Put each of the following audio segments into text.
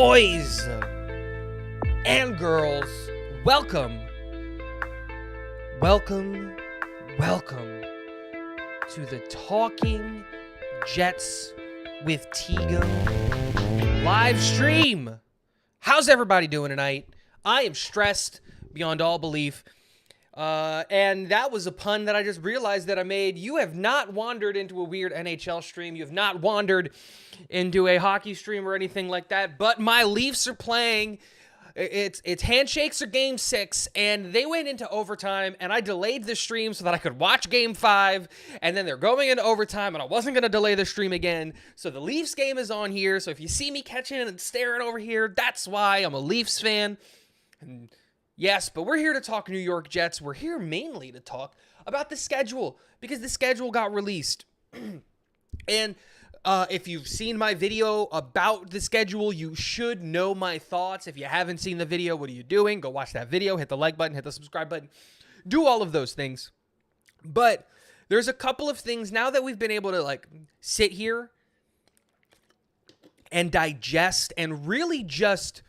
Boys and girls, welcome to the Talking Jets with Tego live stream. How's everybody doing tonight? I am stressed beyond all belief. And that was a pun that I just realized that I made. You have not wandered into a weird NHL stream. You have not wandered into a hockey stream or anything like that. But my Leafs are playing. It's handshakes or game 6, and they went into overtime, and I delayed the stream so that I could watch game 5, and then they're going into overtime, and I wasn't going to delay the stream again. So the Leafs game is on here. So if you see me catching and staring over here, that's why I'm a Leafs fan. And yes, but we're here to talk New York Jets. We're here mainly to talk about the schedule because the schedule got released. And if you've seen my video about the schedule, you should know my thoughts. If you haven't seen the video, what are you doing? Go watch that video, hit the like button, hit the subscribe button, do all of those things. But there's a couple of things now that we've been able to sit here and digest and really just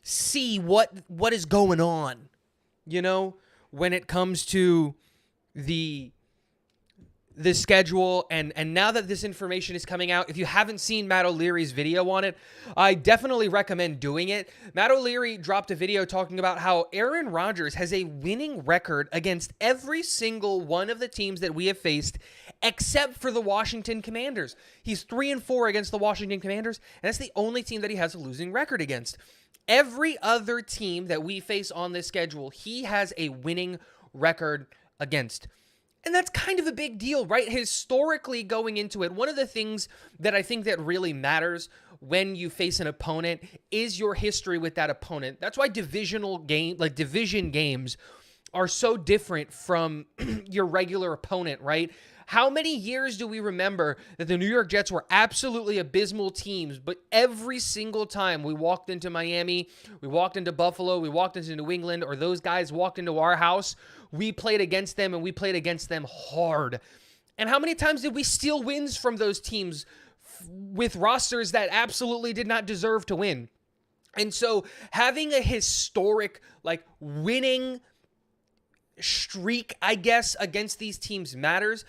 see what is going on, when it comes to the schedule. And now that this information is coming out, if you haven't seen Matt O'Leary's video on it, I definitely recommend doing it. Matt O'Leary dropped a video talking about how Aaron Rodgers has a winning record against every single one of the teams that we have faced except for the Washington Commanders. He's 3-4 against the Washington Commanders, and that's the only team that he has a losing record against. Every other team that we face on this schedule, he has a winning record against. And that's kind of a big deal, right? Historically going into it, one of the things that I think that really matters when you face an opponent is your history with that opponent. That's why division games are so different from your regular opponent, right? How many years do we remember that the New York Jets were absolutely abysmal teams, but every single time we walked into Miami, we walked into Buffalo, we walked into New England, or those guys walked into our house, we played against them, and we played against them hard. And how many times did we steal wins from those teams with rosters that absolutely did not deserve to win? And so having a historic, winning streak, I guess, against these teams matters.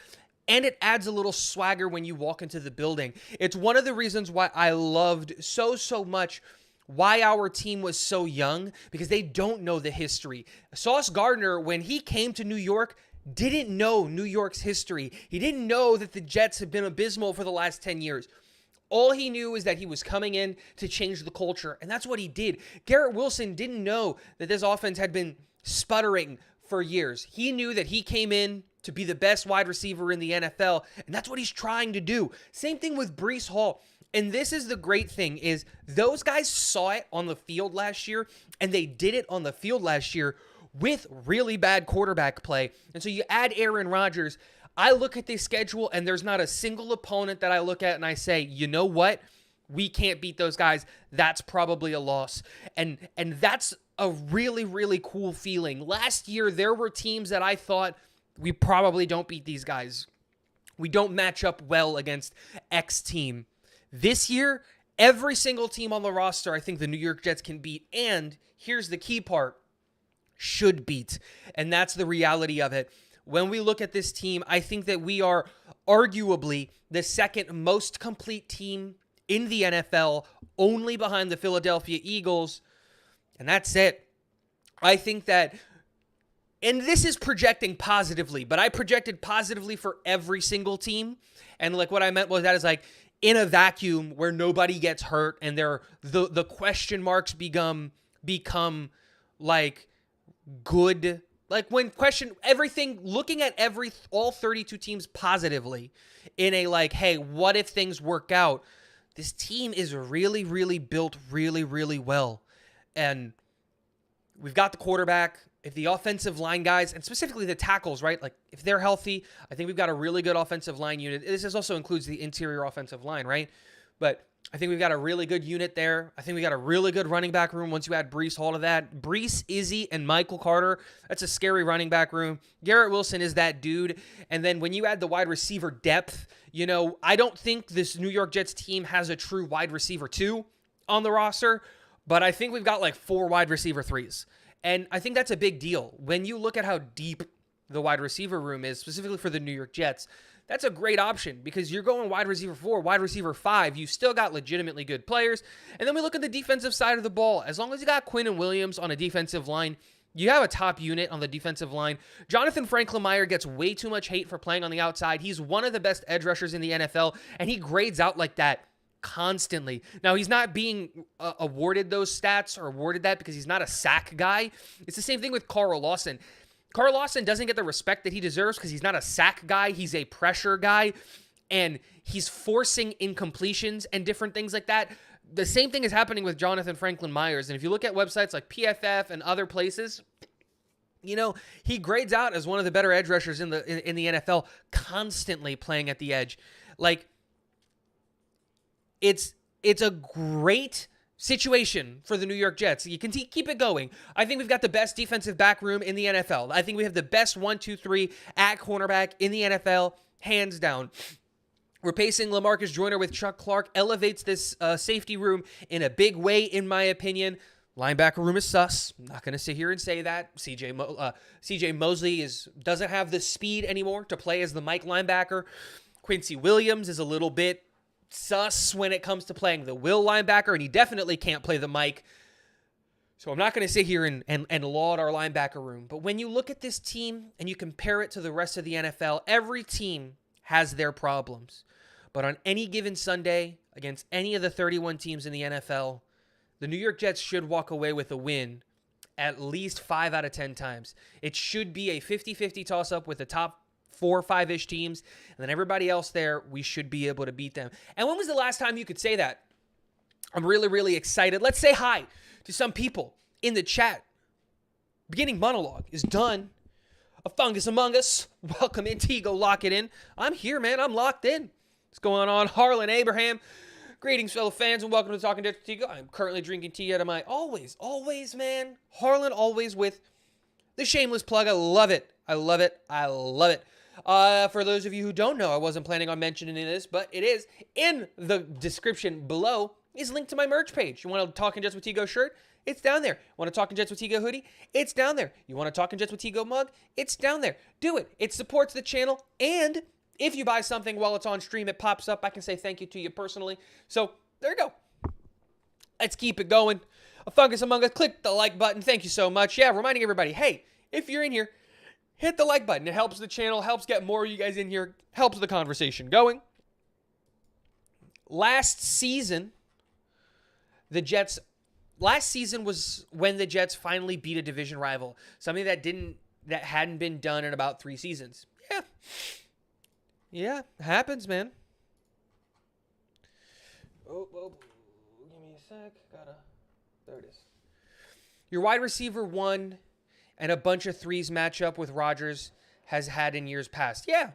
And it adds a little swagger when you walk into the building. It's one of the reasons why I loved so much why our team was so young, because they don't know the history. Sauce Gardner, when he came to New York, didn't know New York's history. He didn't know that the Jets have been abysmal for the last 10 years. All he knew is that he was coming in to change the culture, and that's what he did. Garrett Wilson didn't know that this offense had been sputtering for years. He knew that he came in to be the best wide receiver in the NFL, and that's what he's trying to do. Same thing with Breece Hall. And this is the great thing, is those guys saw it on the field last year, and they did it on the field last year with really bad quarterback play. And so you add Aaron Rodgers. I look at this schedule, and there's not a single opponent that I look at and I say, you know what? We can't beat those guys. That's probably a loss. And that's a really, really cool feeling. Last year, there were teams that I thought, we probably don't beat these guys. We don't match up well against X team. This year, every single team on the roster, I think the New York Jets can beat. And here's the key part, should beat. And that's the reality of it. When we look at this team, I think that we are arguably the second most complete team in the NFL, only behind the Philadelphia Eagles. And that's it. I think that, and this is projecting positively, but I projected positively for every single team. And what I meant was that is in a vacuum where nobody gets hurt and the question marks become good. When everything, looking at all 32 teams positively in a hey, what if things work out? This team is really, really built really, really well. And we've got the quarterback. If the offensive line guys, and specifically the tackles, right? If they're healthy, I think we've got a really good offensive line unit. This also includes the interior offensive line, right? But I think we've got a really good unit there. I think we got a really good running back room once you add Breece Hall to that. Breece, Izzy, and Michael Carter, that's a scary running back room. Garrett Wilson is that dude. And then when you add the wide receiver depth, I don't think this New York Jets team has a true wide receiver 2 on the roster. But I think we've got like 4 wide receiver threes. And I think that's a big deal. When you look at how deep the wide receiver room is, specifically for the New York Jets, that's a great option because you're going wide receiver 4, wide receiver 5. You still got legitimately good players. And then we look at the defensive side of the ball. As long as you got Quinnen Williams on a defensive line, you have a top unit on the defensive line. Jonathan Franklin-Myers gets way too much hate for playing on the outside. He's one of the best edge rushers in the NFL, and he grades out like that constantly. Now, he's not being awarded those stats or awarded that because he's not a sack guy. It's the same thing with Carl Lawson. Carl Lawson doesn't get the respect that he deserves because he's not a sack guy. He's a pressure guy, and he's forcing incompletions and different things like that. The same thing is happening with Jonathan Franklin-Myers. And if you look at websites like PFF and other places, you know, he grades out as one of the better edge rushers in the NFL, constantly playing at the edge. Like, it's a great situation for the New York Jets. You can keep it going. I think we've got the best defensive back room in the NFL. I think we have the best 1-2-3 at cornerback in the NFL, hands down. Replacing LaMarcus Joyner with Chuck Clark elevates this safety room in a big way, in my opinion. Linebacker room is sus. I'm not going to sit here and say that. CJ Mosley doesn't have the speed anymore to play as the Mike linebacker. Quincy Williams is a little bit sus when it comes to playing the Will linebacker, and he definitely can't play the Mike. So I'm not going to sit here and laud our linebacker room. But when you look at this team and you compare it to the rest of the NFL, every team has their problems. But on any given Sunday, against any of the 31 teams in the NFL, the New York Jets should walk away with a win at least 5 out of 10 times. It should be a 50-50 toss-up with the top 4 or 5-ish teams, and then everybody else there, we should be able to beat them. And when was the last time you could say that? I'm really, really excited. Let's say hi to some people in the chat. Beginning monologue is done. A fungus among us. Welcome in, Tigo. Lock it in. I'm here, man. I'm locked in. What's going on? Harlan Abraham. Greetings, fellow fans, and welcome to Talking Jets with Tigo. I'm currently drinking tea out of my always, man. Harlan, always with the shameless plug. I love it. I love it. I love it. For those of you who don't know, I wasn't planning on mentioning this, but it is in the description below is linked to my merch page. You want a Talking Jets with Tigo shirt? It's down there. Want a Talking Jets with Tigo hoodie? It's down there. You want a Talking Jets with Tigo mug? It's down there. Do it. It supports the channel, and if you buy something while it's on stream, it pops up. I can say thank you to you personally. So there you go. Let's keep it going. A fungus among us. Click the like button. Thank you so much. Yeah, reminding everybody, hey, if you're in here, hit the like button. It helps the channel, helps get more of you guys in here, helps the conversation going. Last season was when the Jets finally beat a division rival. Something that hadn't been done in about 3 seasons. Yeah, happens, man. Oh, give me a sec. There it is. Your wide receiver 1 and a bunch of 3s matchup with Rodgers has had in years past. Yeah,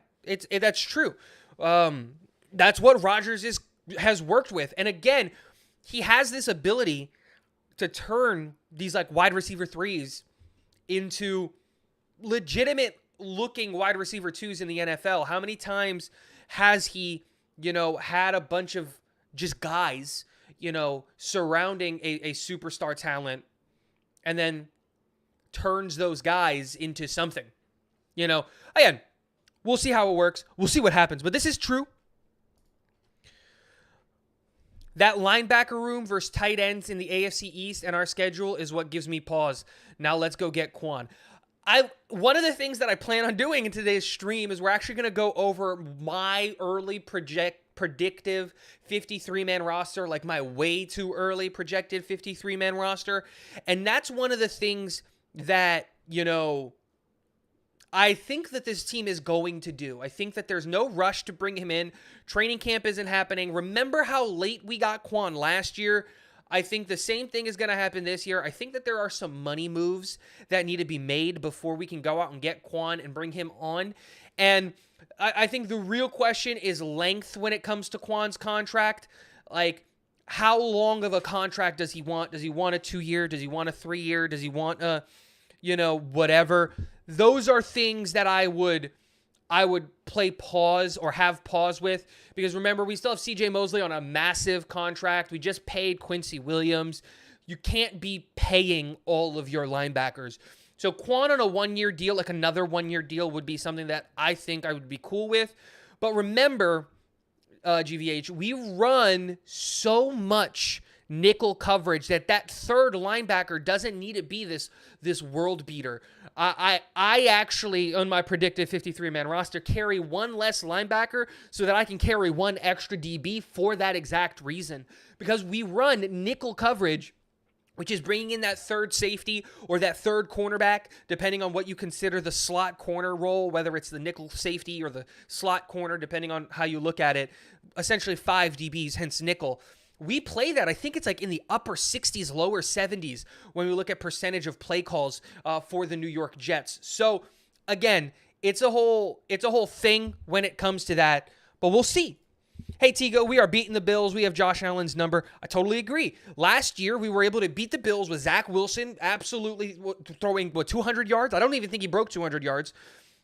that's true. That's what Rodgers has worked with. And again, he has this ability to turn these like wide receiver 3s into legitimate looking wide receiver 2s in the NFL. How many times has he, had a bunch of just guys, surrounding a superstar talent and then turns those guys into something? Again, we'll see how it works. We'll see what happens. But this is true. That linebacker room versus tight ends in the AFC East and our schedule is what gives me pause. Now let's go get Quan. One of the things that I plan on doing in today's stream is we're actually going to go over my early predictive 53-man roster, like my way too early projected 53-man roster. And that's one of the things that, I think that this team is going to do. I think that there's no rush to bring him in. Training camp isn't happening. Remember how late we got Quan last year? I think the same thing is going to happen this year. I think that there are some money moves that need to be made before we can go out and get Quan and bring him on. And I think the real question is length when it comes to Quan's contract. Like, how long of a contract does he want? Does he want a 2-year? Does he want a 3-year? Does he want a, whatever? Those are things that I would play pause or have pause with, because remember, we still have CJ Mosley on a massive contract. We just paid Quincy Williams. You can't be paying all of your linebackers. So Quan on a 1-year deal, like another 1-year deal, would be something that I think I would be cool with. But remember, GVH, we run so much nickel coverage that third linebacker doesn't need to be this world beater. I actually, on my predicted 53-man roster, carry one less linebacker so that I can carry one extra DB for that exact reason. Because we run nickel coverage, which is bringing in that third safety or that third cornerback, depending on what you consider the slot corner role, whether it's the nickel safety or the slot corner, depending on how you look at it. Essentially 5 DBs, hence nickel. We play that, I think it's like in the upper 60s, lower 70s when we look at percentage of play calls for the New York Jets. So again, it's a whole thing when it comes to that, but we'll see. Hey, Tigo, we are beating the Bills. We have Josh Allen's number. I totally agree. Last year, we were able to beat the Bills with Zach Wilson absolutely throwing, 200 yards? I don't even think he broke 200 yards,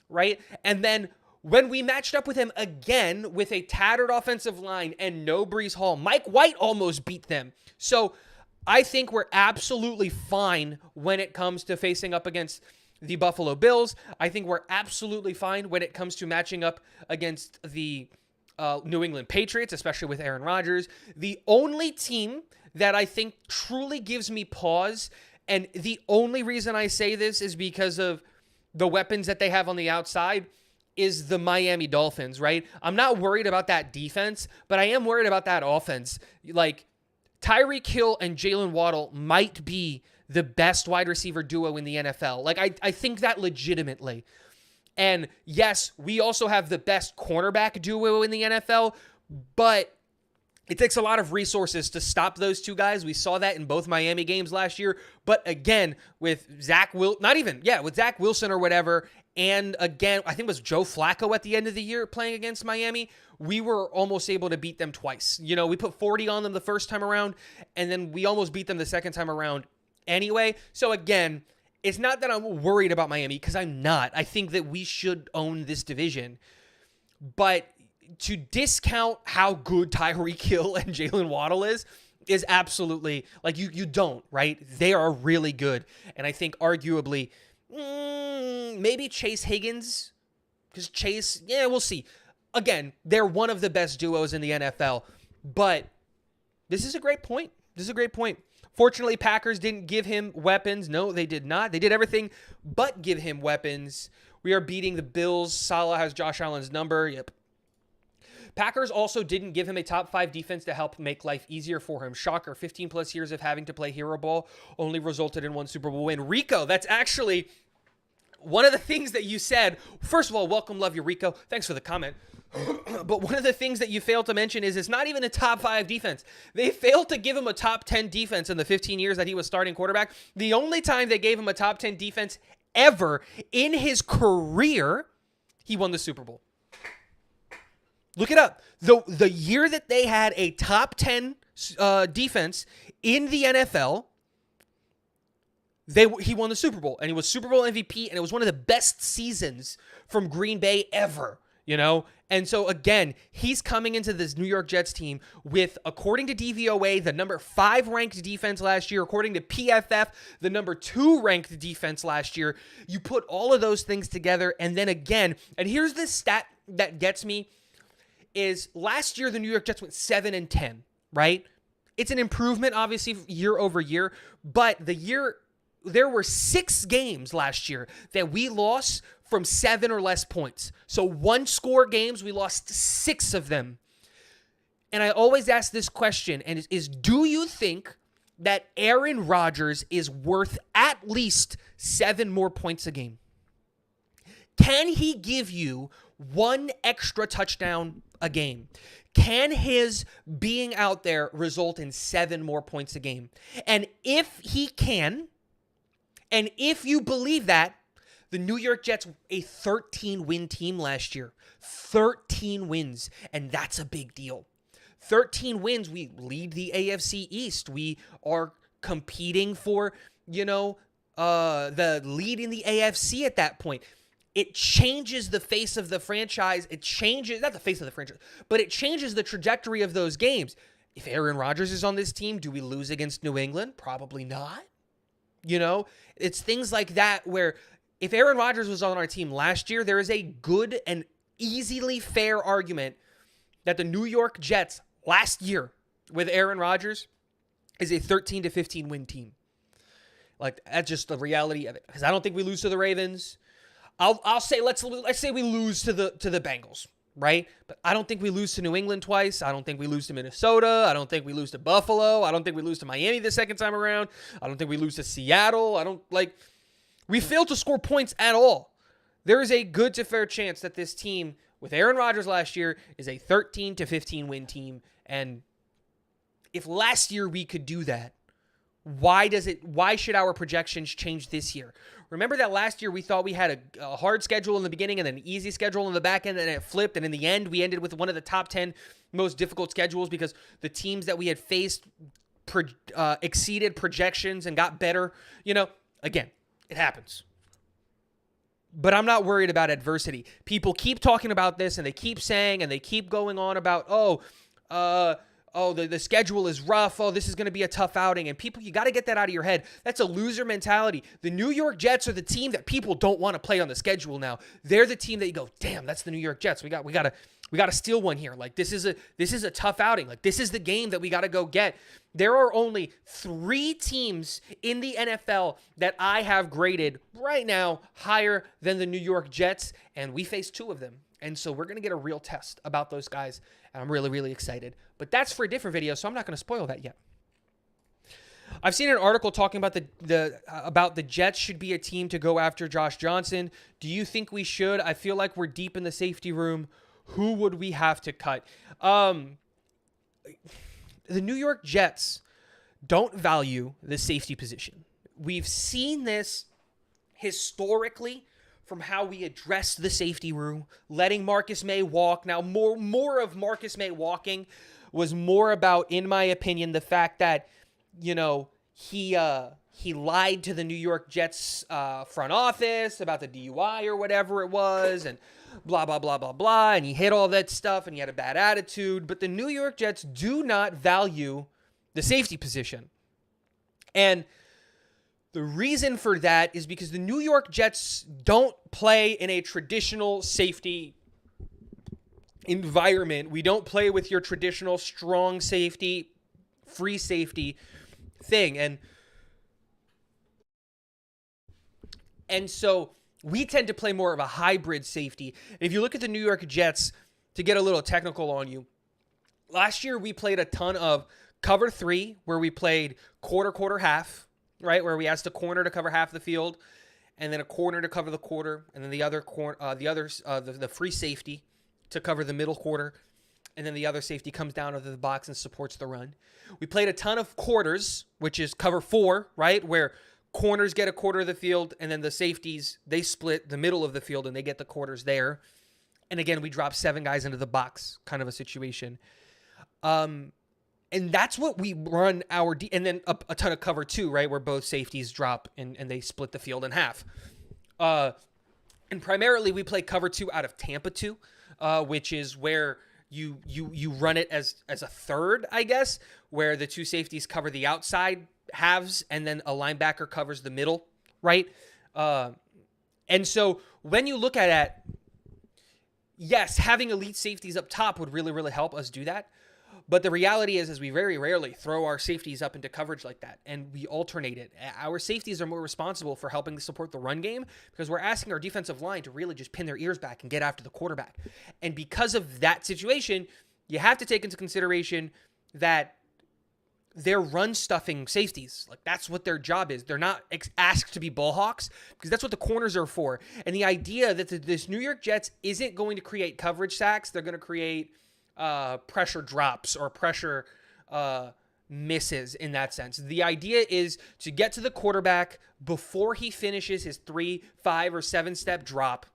right? And then when we matched up with him again with a tattered offensive line and no Breece Hall, Mike White almost beat them. So I think we're absolutely fine when it comes to facing up against the Buffalo Bills. I think we're absolutely fine when it comes to matching up against the New England Patriots, especially with Aaron Rodgers. The only team that I think truly gives me pause, and the only reason I say this is because of the weapons that they have on the outside, is the Miami Dolphins, right? I'm not worried about that defense, but I am worried about that offense. Like, Tyreek Hill and Jalen Waddle might be the best wide receiver duo in the NFL. Like, I think that legitimately. And yes, we also have the best cornerback duo in the NFL, but it takes a lot of resources to stop those two guys. We saw that in both Miami games last year. But again, with Zach Wilson or whatever, and again, I think it was Joe Flacco at the end of the year playing against Miami, we were almost able to beat them twice. You know, we put 40 on them the first time around, and then we almost beat them the second time around anyway. So again, it's not that I'm worried about Miami, because I'm not. I think that we should own this division. But to discount how good Tyreek Hill and Jalen Waddle is absolutely, like, you don't, right? They are really good. And I think arguably, maybe Chase Higgins, because Chase, we'll see. Again, they're one of the best duos in the NFL. But this is a great point. Fortunately, Packers didn't give him weapons. No, they did not. They did everything but give him weapons. We are beating the Bills. Salah has Josh Allen's number. Yep. Packers also didn't give him a top 5 defense to help make life easier for him. Shocker, 15 plus years of having to play hero ball only resulted in 1 Super Bowl win. Rico, that's actually one of the things that you said. First of all, welcome, love you, Rico. Thanks for the comment. But one of the things that you failed to mention is it's not even a top 5 defense. They failed to give him a top 10 defense in the 15 years that he was starting quarterback. The only time they gave him a top 10 defense ever in his career, he won the Super Bowl. Look it up. The year that they had a top 10 defense in the NFL, he won the Super Bowl, and he was Super Bowl MVP, and it was one of the best seasons from Green Bay ever, you know? And so, again, he's coming into this New York Jets team with, according to DVOA, the number 5 ranked defense last year. According to PFF, the number 2 ranked defense last year. You put all of those things together, and then again, and here's the stat that gets me, is last year the New York Jets went 7-10, right? It's an improvement, obviously, year over year, but there were 6 games last year that we lost from 7 or less points. So 1-score games, we lost 6 of them. And I always ask this question, and is do you think that Aaron Rodgers is worth at least 7 more points a game? Can he give you 1 extra touchdown a game? Can his being out there result in 7 more points a game? And if he can, and if you believe that, the New York Jets, a 13-win team last year. 13 wins, and that's a big deal. 13 wins, we lead the AFC East. We are competing for, the lead in the AFC at that point. It changes the face of the franchise. It changes, not the face of the franchise, but it changes the trajectory of those games. If Aaron Rodgers is on this team, do we lose against New England? Probably not. You know, it's things like that where if Aaron Rodgers was on our team last year, there is a good and easily fair argument that the New York Jets last year with Aaron Rodgers is a 13 to 15 win team. Like, that's just the reality of it. Because I don't think we lose to the Ravens. I'll say let's say we lose to the Bengals, right? But I don't think we lose to New England twice. I don't think we lose to Minnesota. I don't think we lose to Buffalo. I don't think we lose to Miami the second time around. I don't think we lose to Seattle. We failed to score points at all. There is a good to fair chance that this team with Aaron Rodgers last year is a 13 to 15 win team. And if last year we could do that, why should our projections change this year? Remember that last year we thought we had a hard schedule in the beginning and then an easy schedule in the back end, and it flipped, and in the end we ended with one of the top 10 most difficult schedules because the teams that we had faced exceeded projections and got better. You know, again, it happens. But I'm not worried about adversity. People keep talking about this, and they keep saying, and they keep going on about, the schedule is rough. Oh, this is going to be a tough outing. And people, you got to get that out of your head. That's a loser mentality. The New York Jets are the team that people don't want to play on the schedule now. They're the team that you go, damn, that's the New York Jets. We got to steal one here. Like, this is a tough outing. Like, this is the game that we got to go get. There are only 3 teams in the NFL that I have graded right now higher than the New York Jets, and we face 2 of them. And so we're going to get a real test about those guys, and I'm really, really excited. But that's for a different video, so I'm not going to spoil that yet. I've seen an article talking about the Jets should be a team to go after Josh Johnson. Do you think we should? I feel like we're deep in the safety room. Who would we have to cut? The New York Jets don't value the safety position. We've seen this historically from how we addressed the safety room, letting Marcus Maye walk. Now, more of Marcus Maye walking was more about, in my opinion, the fact that, you know, he lied to the New York Jets front office about the DUI or whatever it was, and blah, blah, blah, blah, blah, and he hit all that stuff, and he had a bad attitude. But the New York Jets do not value the safety position. And the reason for that is because the New York Jets don't play in a traditional safety environment. We don't play with your traditional strong safety, free safety thing. And so we tend to play more of a hybrid safety. And if you look at the New York Jets, to get a little technical on you, last year we played a ton of cover 3, where we played quarter, half, right? Where we asked a corner to cover half the field, and then a corner to cover the quarter, and then the free safety to cover the middle quarter, and then the other safety comes down into the box and supports the run. We played a ton of quarters, which is cover 4, right? Where corners get a quarter of the field, and then the safeties, they split the middle of the field, and they get the quarters there. And again, we drop 7 guys into the box, kind of a situation. And that's what we run and then a ton of cover 2, right? Where both safeties drop and they split the field in half. And primarily we play cover 2 out of Tampa 2, which is where you run it as a third, I guess, where the 2 safeties cover the outside halves and then a linebacker covers the middle, right? And so when you look at it, yes, having elite safeties up top would really, really help us do that. But the reality is we very rarely throw our safeties up into coverage like that, and we alternate it. Our safeties are more responsible for helping to support the run game because we're asking our defensive line to really just pin their ears back and get after the quarterback. And because of that situation, you have to take into consideration that they're run-stuffing safeties. Like, that's what their job is. They're not asked to be ball hawks because that's what the corners are for. And the idea that this New York Jets isn't going to create coverage sacks, they're going to create pressure drops or pressure misses in that sense. The idea is to get to the quarterback before he finishes his 3, 5, or 7-step drop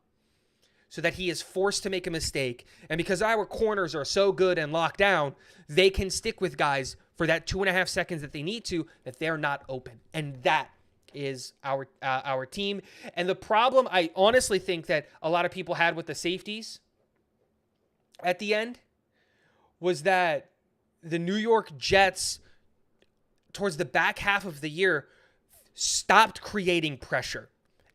so that he is forced to make a mistake. And because our corners are so good and locked down, they can stick with guys for that 2.5 seconds that they need to, that they're not open. And that is our team. And the problem I honestly think that a lot of people had with the safeties at the end was that the New York Jets, towards the back half of the year, stopped creating pressure.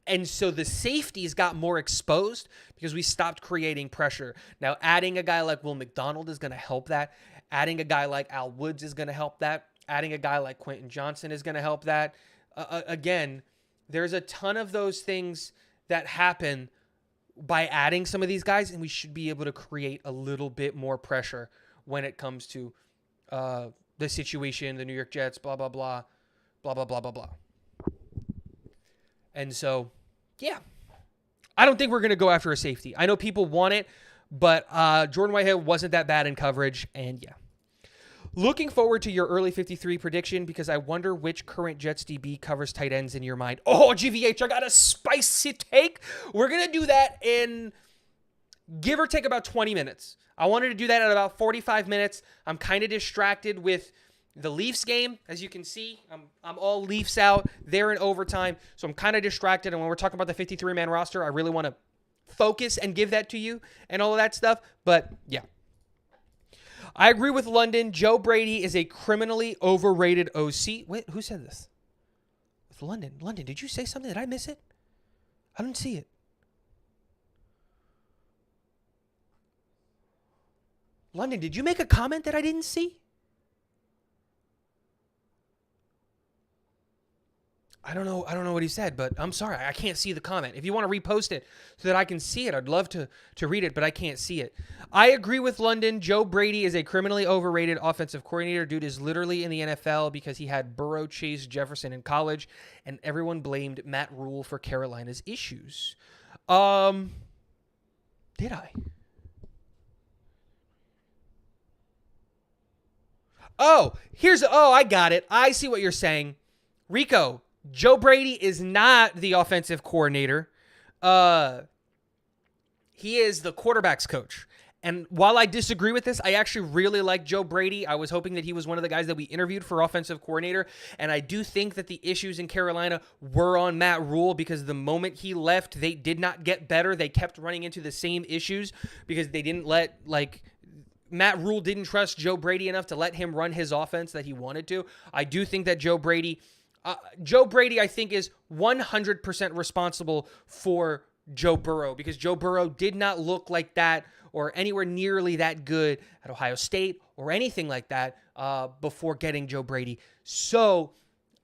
And so the safeties got more exposed because we stopped creating pressure. Now, adding a guy like Will McDonald is going to help that. Adding a guy like Al Woods is going to help that. Adding a guy like Quentin Johnson is going to help that. Again, there's a ton of those things that happen by adding some of these guys, and we should be able to create a little bit more pressure when it comes to the situation, the New York Jets, blah, blah, blah, blah, blah, blah, blah, blah. And so, yeah, I don't think we're going to go after a safety. I know people want it, but Jordan Whitehead wasn't that bad in coverage, and yeah. Looking forward to your early 53 prediction because I wonder which current Jets DB covers tight ends in your mind. Oh, GVH, I got a spicy take. We're going to do that in give or take about 20 minutes. I wanted to do that at about 45 minutes. I'm kind of distracted with the Leafs game. As you can see, I'm all Leafs out. They're in overtime, so I'm kind of distracted. And when we're talking about the 53-man roster, I really want to focus and give that to you and all of that stuff. But, yeah. I agree with London. Joe Brady is a criminally overrated OC. Wait, who said this? With London. London, did you say something? Did I miss it? I didn't see it. London, did you make a comment that I didn't see? I don't know what he said, but I'm sorry. I can't see the comment. If you want to repost it so that I can see it, I'd love to read it, but I can't see it. I agree with London. Joe Brady is a criminally overrated offensive coordinator. Dude is literally in the NFL because he had Burrow, Chase, Jefferson in college, and everyone blamed Matt Rule for Carolina's issues. Did I? I got it. I see what you're saying. Rico, Joe Brady is not the offensive coordinator. He is the quarterback's coach. And while I disagree with this, I actually really like Joe Brady. I was hoping that he was one of the guys that we interviewed for offensive coordinator. And I do think that the issues in Carolina were on Matt Rule because the moment he left, they did not get better. They kept running into the same issues because they didn't Matt Rule didn't trust Joe Brady enough to let him run his offense that he wanted to. I do think that Joe Brady, I think, is 100% responsible for Joe Burrow because Joe Burrow did not look like that or anywhere nearly that good at Ohio State or anything like that before getting Joe Brady. So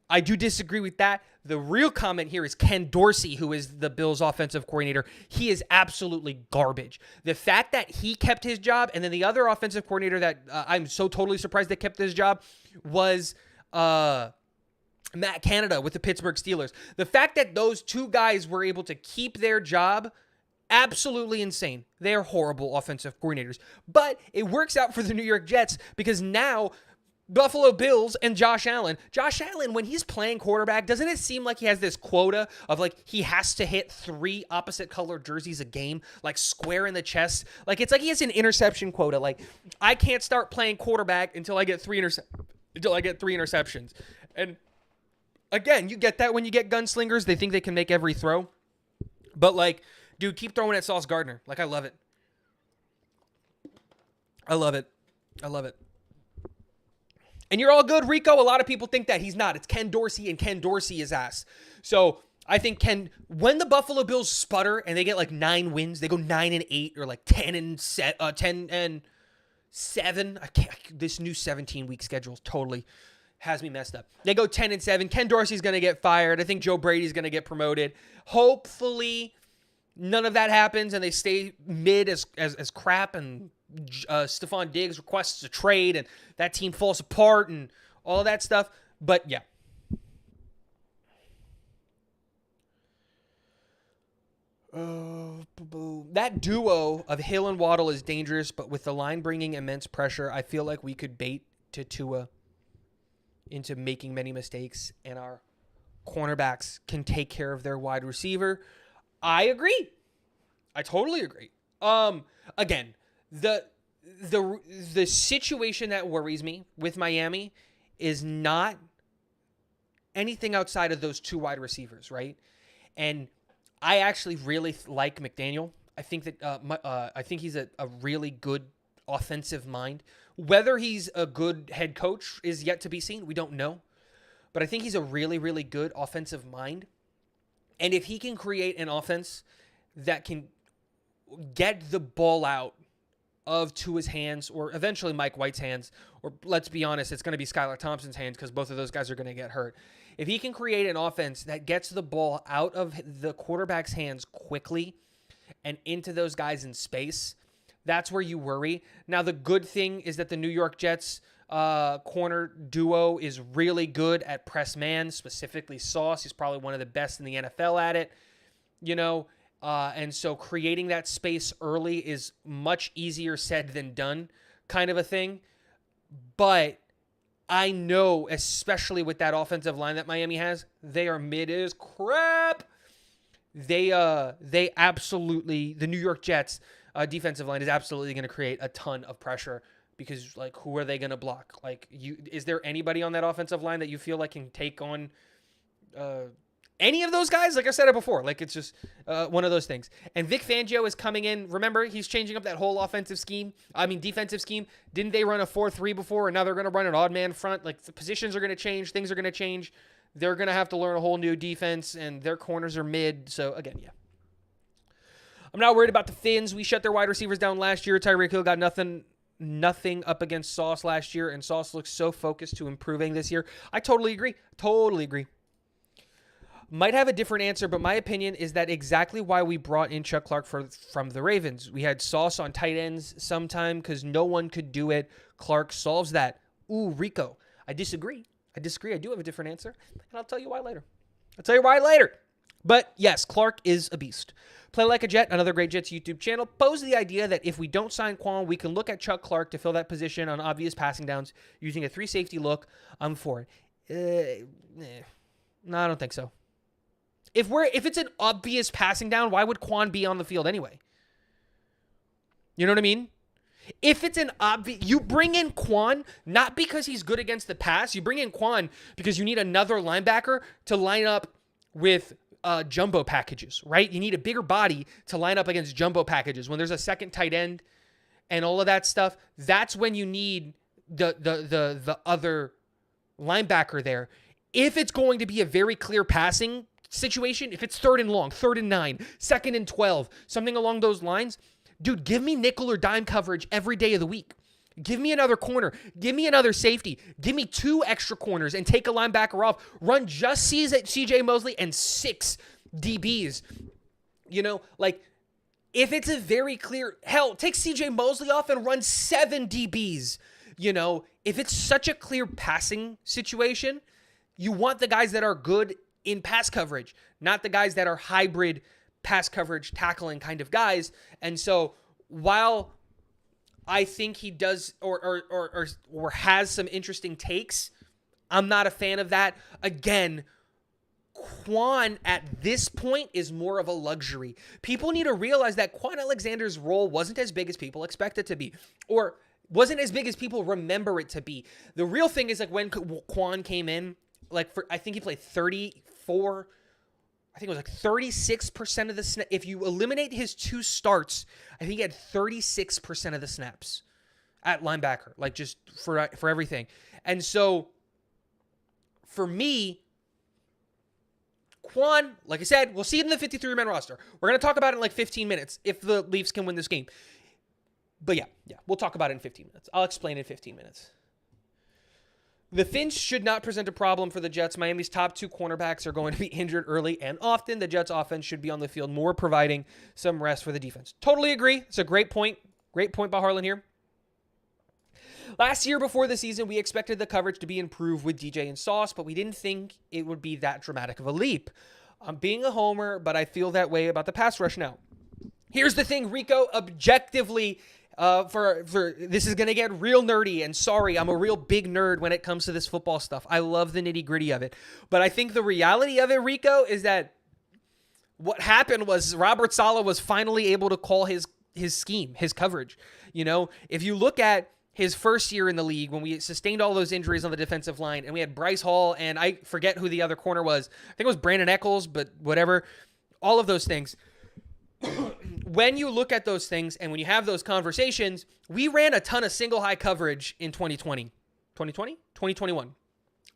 I do disagree with that. The real comment here is Ken Dorsey, who is the Bills' offensive coordinator. He is absolutely garbage. The fact that he kept his job and then the other offensive coordinator that I'm so totally surprised that kept his job was Matt Canada with the Pittsburgh Steelers. The fact that those two guys were able to keep their job, absolutely insane. They're horrible offensive coordinators. But it works out for the New York Jets because now Buffalo Bills and Josh Allen, when he's playing quarterback, doesn't it seem like he has this quota of he has to hit 3 opposite colored jerseys a game, square in the chest? It's like he has an interception quota. I can't start playing quarterback until I get 3 interceptions. And again, you get that when you get gunslingers. They think they can make every throw. But, dude, keep throwing at Sauce Gardner. I love it. I love it. I love it. And you're all good, Rico. A lot of people think that he's not. It's Ken Dorsey, and Ken Dorsey is ass. So I think when the Buffalo Bills sputter and they get 9 wins, they go 9-8 or 10-7. This new 17-week schedule totally has me messed up. They go 10-7. Ken Dorsey's going to get fired. I think Joe Brady's going to get promoted. Hopefully none of that happens and they stay mid as crap, and Stephon Diggs requests a trade and that team falls apart and all of that stuff. But yeah. That duo of Hill and Waddle is dangerous, but with the line bringing immense pressure, I feel like we could bait to Tua into making many mistakes, and our cornerbacks can take care of their wide receiver. I agree. I totally agree. Again, the situation that worries me with Miami is not anything outside of those 2 wide receivers, right? And I actually really like McDaniel. I think that I think he's a really good offensive mind. Whether he's a good head coach is yet to be seen. We don't know. But I think he's a really, really good offensive mind. And if he can create an offense that can get the ball out of Tua's hands, or eventually Mike White's hands, or let's be honest, it's going to be Skylar Thompson's hands because both of those guys are going to get hurt. If he can create an offense that gets the ball out of the quarterback's hands quickly and into those guys in space, that's where you worry. Now, the good thing is that the New York Jets corner duo is really good at press man, specifically Sauce. He's probably one of the best in the NFL at it, and so creating that space early is much easier said than done kind of a thing. But I know, especially with that offensive line that Miami has, they are mid as crap. They absolutely, the New York Jets defensive line is absolutely going to create a ton of pressure because, like, who are they going to block? Like, is there anybody on that offensive line that you feel like can take on any of those guys? Like I said it before, like, it's just one of those things. And Vic Fangio is coming in. Remember, he's changing up that whole defensive scheme. Didn't they run a 4-3 before, and now they're going to run an odd man front? Like, the positions are going to change. Things are going to change. They're going to have to learn a whole new defense, and their corners are mid. So, again, yeah. I'm not worried about the Finns. We shut their wide receivers down last year. Tyreek Hill got nothing up against Sauce last year, and Sauce looks so focused to improving this year. I totally agree. Might have a different answer, but my opinion is that exactly why we brought in Chuck Clark from the Ravens. We had Sauce on tight ends sometime because no one could do it. Clark solves that. Ooh, Rico. I disagree. I do have a different answer, and I'll tell you why later. But yes, Clark is a beast. Play Like a Jet, another great Jets YouTube channel, posed the idea that if we don't sign Quan, we can look at Chuck Clark to fill that position on obvious passing downs using a 3-safety look. I'm for it. No, I don't think so. If it's an obvious passing down, why would Quan be on the field anyway? You know what I mean? If it's an obvious, you bring in Quan not because he's good against the pass. You bring in Quan because you need another linebacker to line up with jumbo packages, right? You need a bigger body to line up against jumbo packages. When there's a second tight end and all of that stuff, that's when you need the other linebacker there. If it's going to be a very clear passing situation, if it's 3rd and long, 3rd and 9, 2nd and 12, something along those lines, dude, give me nickel or dime coverage every day of the week. Give me another corner. Give me another safety. Give me 2 extra corners and take a linebacker off. Run just CJ Mosley and 6 DBs. Like, if it's a very clear, hell, take CJ Mosley off and run 7 DBs. If it's such a clear passing situation, you want the guys that are good in pass coverage, not the guys that are hybrid pass coverage tackling kind of guys. And so while I think he does or has some interesting takes, I'm not a fan of that. Again, Quan at this point is more of a luxury. People need to realize that Quan Alexander's role wasn't as big as people expect it to be, or wasn't as big as people remember it to be. The real thing is, like, when Quan came in, I think he played 36% of the snaps. If you eliminate his 2 starts, I think he had 36% of the snaps at linebacker, like, just for everything. And so for me, Quan, like I said, we'll see it in the 53-man roster. We're going to talk about it in like 15 minutes if the Leafs can win this game. But yeah, we'll talk about it in 15 minutes. I'll explain in 15 minutes. The Finns should not present a problem for the Jets. Miami's top 2 cornerbacks are going to be injured early and often. The Jets' offense should be on the field more, providing some rest for the defense. Totally agree. It's a great point. Great point by Harlan here. Last year before the season, we expected the coverage to be improved with DJ and Sauce, but we didn't think it would be that dramatic of a leap. I'm being a homer, but I feel that way about the pass rush now. Here's the thing, Rico, objectively, for this is going to get real nerdy, and sorry, I'm a real big nerd when it comes to this football stuff. I love the nitty-gritty of it. But I think the reality of it, Rico, is that what happened was Robert Saleh was finally able to call his scheme, his coverage. If you look at his first year in the league when we sustained all those injuries on the defensive line, and we had Bryce Hall, and I forget who the other corner was. I think it was Brandon Eccles, but whatever. All of those things. when you look at those things and when you have those conversations, we ran a ton of single high coverage in 2021.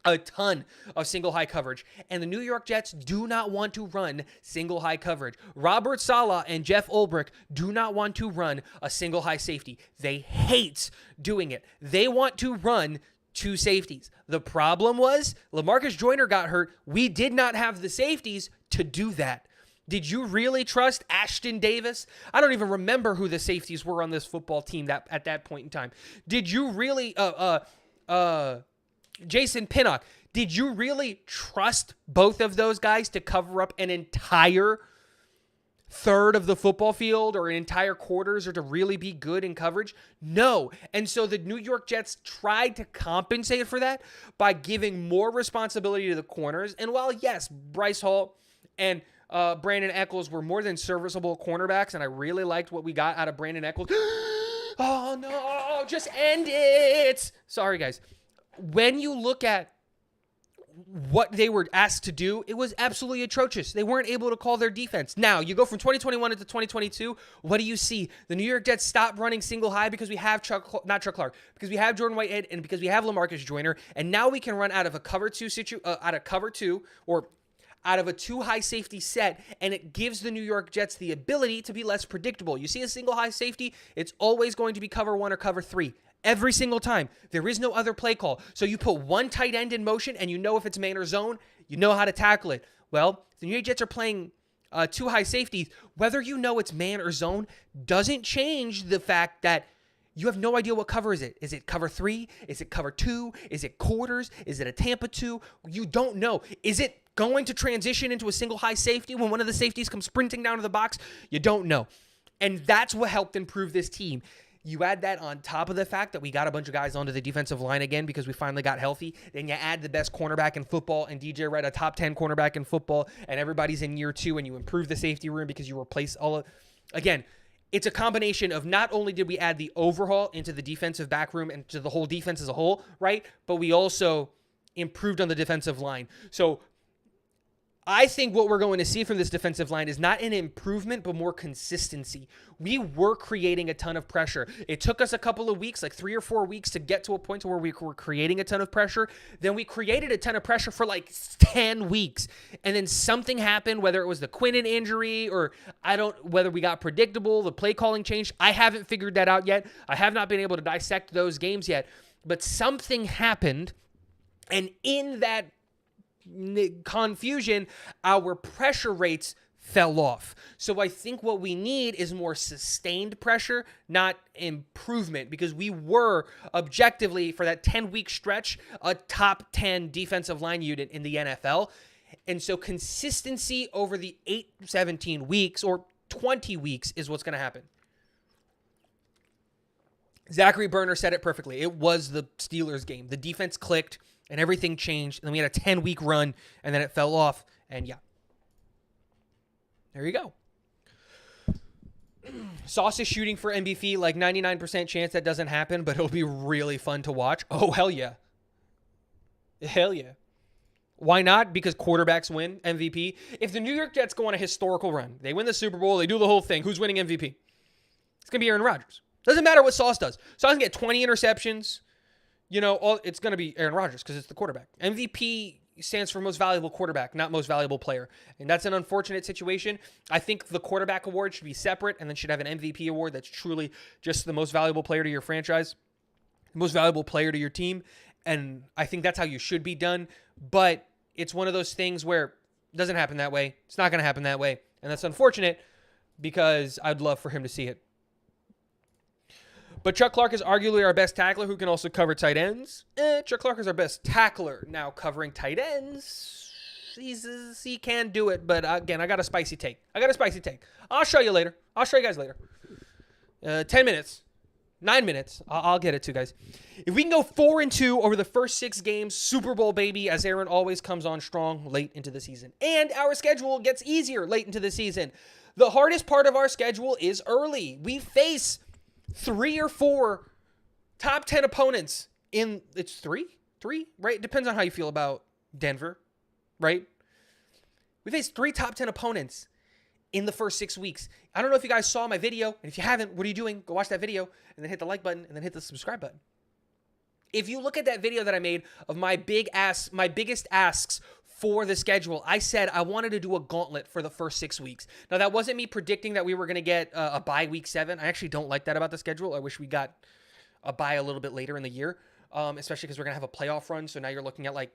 A ton of single high coverage. And the New York Jets do not want to run single high coverage. Robert Saleh and Jeff Ulbrich do not want to run a single high safety. They hate doing it. They want to run two safeties. The problem was LaMarcus Joyner got hurt. We did not have the safeties to do that. Did you really trust Ashton Davis? I don't even remember who the safeties were on this football team that at that point in time. Did you really Jason Pinnock, did you really trust both of those guys to cover up an entire third of the football field or an entire quarters or to really be good in coverage? No. And so the New York Jets tried to compensate for that by giving more responsibility to the corners. And while, yes, Bryce Hall and Brandon Echols were more than serviceable cornerbacks, and I really liked what we got out of Brandon Echols. Oh, no, just end it. Sorry, guys. When you look at what they were asked to do, it was absolutely atrocious. They weren't able to call their defense. Now, you go from 2021 into 2022, what do you see? The New York Jets stopped running single high because we have because we have Jordan Whitehead and because we have LaMarcus Joyner, and now we can run out of a cover two or out of a two high safety set, and it gives the New York Jets the ability to be less predictable. You see a single high safety, it's always going to be cover one or cover three. Every single time. There is no other play call. So you put one tight end in motion and you know if it's man or zone, you know how to tackle it. Well, the New York Jets are playing two high safeties. Whether you know it's man or zone doesn't change the fact that you have no idea what cover is it. Is it cover three? Is it cover two? Is it quarters? Is it a Tampa 2? You don't know. Is it going to transition into a single high safety when one of the safeties comes sprinting down to the box? You don't know. And that's what helped improve this team. You add that on top of the fact that we got a bunch of guys onto the defensive line again because we finally got healthy. Then you add the best cornerback in football and DJ Wright, a top 10 cornerback in football, and everybody's in year 2, and you improve the safety room because you replace all of... Again, it's a combination of not only did we add the overhaul into the defensive back room and to the whole defense as a whole, right? But we also improved on the defensive line. So I think what we're going to see from this defensive line is not an improvement, but more consistency. We were creating a ton of pressure. It took us a couple of weeks, like 3 or 4 weeks, to get to a point where we were creating a ton of pressure. Then we created a ton of pressure for like 10 weeks. And then something happened, whether it was the Quinnen injury or whether we got predictable, the play calling changed. I haven't figured that out yet. I have not been able to dissect those games yet. But something happened, and in that confusion, our pressure rates fell off. So I think what we need is more sustained pressure, not improvement, because we were objectively, for that 10-week stretch, a top 10 defensive line unit in the NFL. And so consistency over the 17 weeks or 20 weeks is what's going to happen. Zachary Berner said it perfectly. It was the Steelers game. The defense clicked and everything changed. And then we had a 10-week run and then it fell off. And yeah, there you go. Sauce is shooting for MVP, like 99% chance that doesn't happen, but it'll be really fun to watch. Oh, hell yeah. Hell yeah. Why not? Because quarterbacks win MVP. If the New York Jets go on a historical run, they win the Super Bowl, they do the whole thing, who's winning MVP? It's going to be Aaron Rodgers. Doesn't matter what Sauce does. Sauce can get 20 interceptions. It's going to be Aaron Rodgers because it's the quarterback. MVP stands for most valuable quarterback, not most valuable player. And that's an unfortunate situation. I think the quarterback award should be separate and then should have an MVP award that's truly just the most valuable player to your franchise, the most valuable player to your team. And I think that's how you should be done. But it's one of those things where it doesn't happen that way. It's not going to happen that way. And that's unfortunate because I'd love for him to see it. But Chuck Clark is arguably our best tackler who can also cover tight ends. Chuck Clark is our best tackler. Now, covering tight ends, he can do it. But again, I got a spicy take. I'll show you later. I'll show you guys later. 10 minutes. 9 minutes. I'll get it to guys. If we can go 4-2 over the first 6 games, Super Bowl baby, as Aaron always comes on strong late into the season. And our schedule gets easier late into the season. The hardest part of our schedule is early. We face 3 or 4 top 10 opponents it's 3, right? Depends on how you feel about Denver, right? We face 3 top 10 opponents in the first 6 weeks. I don't know if you guys saw my video, and if you haven't, what are you doing? Go watch that video, and then hit the like button, and then hit the subscribe button. If you look at that video that I made of my biggest asks for the schedule, I said I wanted to do a gauntlet for the first 6 weeks. Now, that wasn't me predicting that we were going to get a bye week 7. I actually don't like that about the schedule. I wish we got a bye a little bit later in the year, especially because we're going to have a playoff run. So now you're looking at like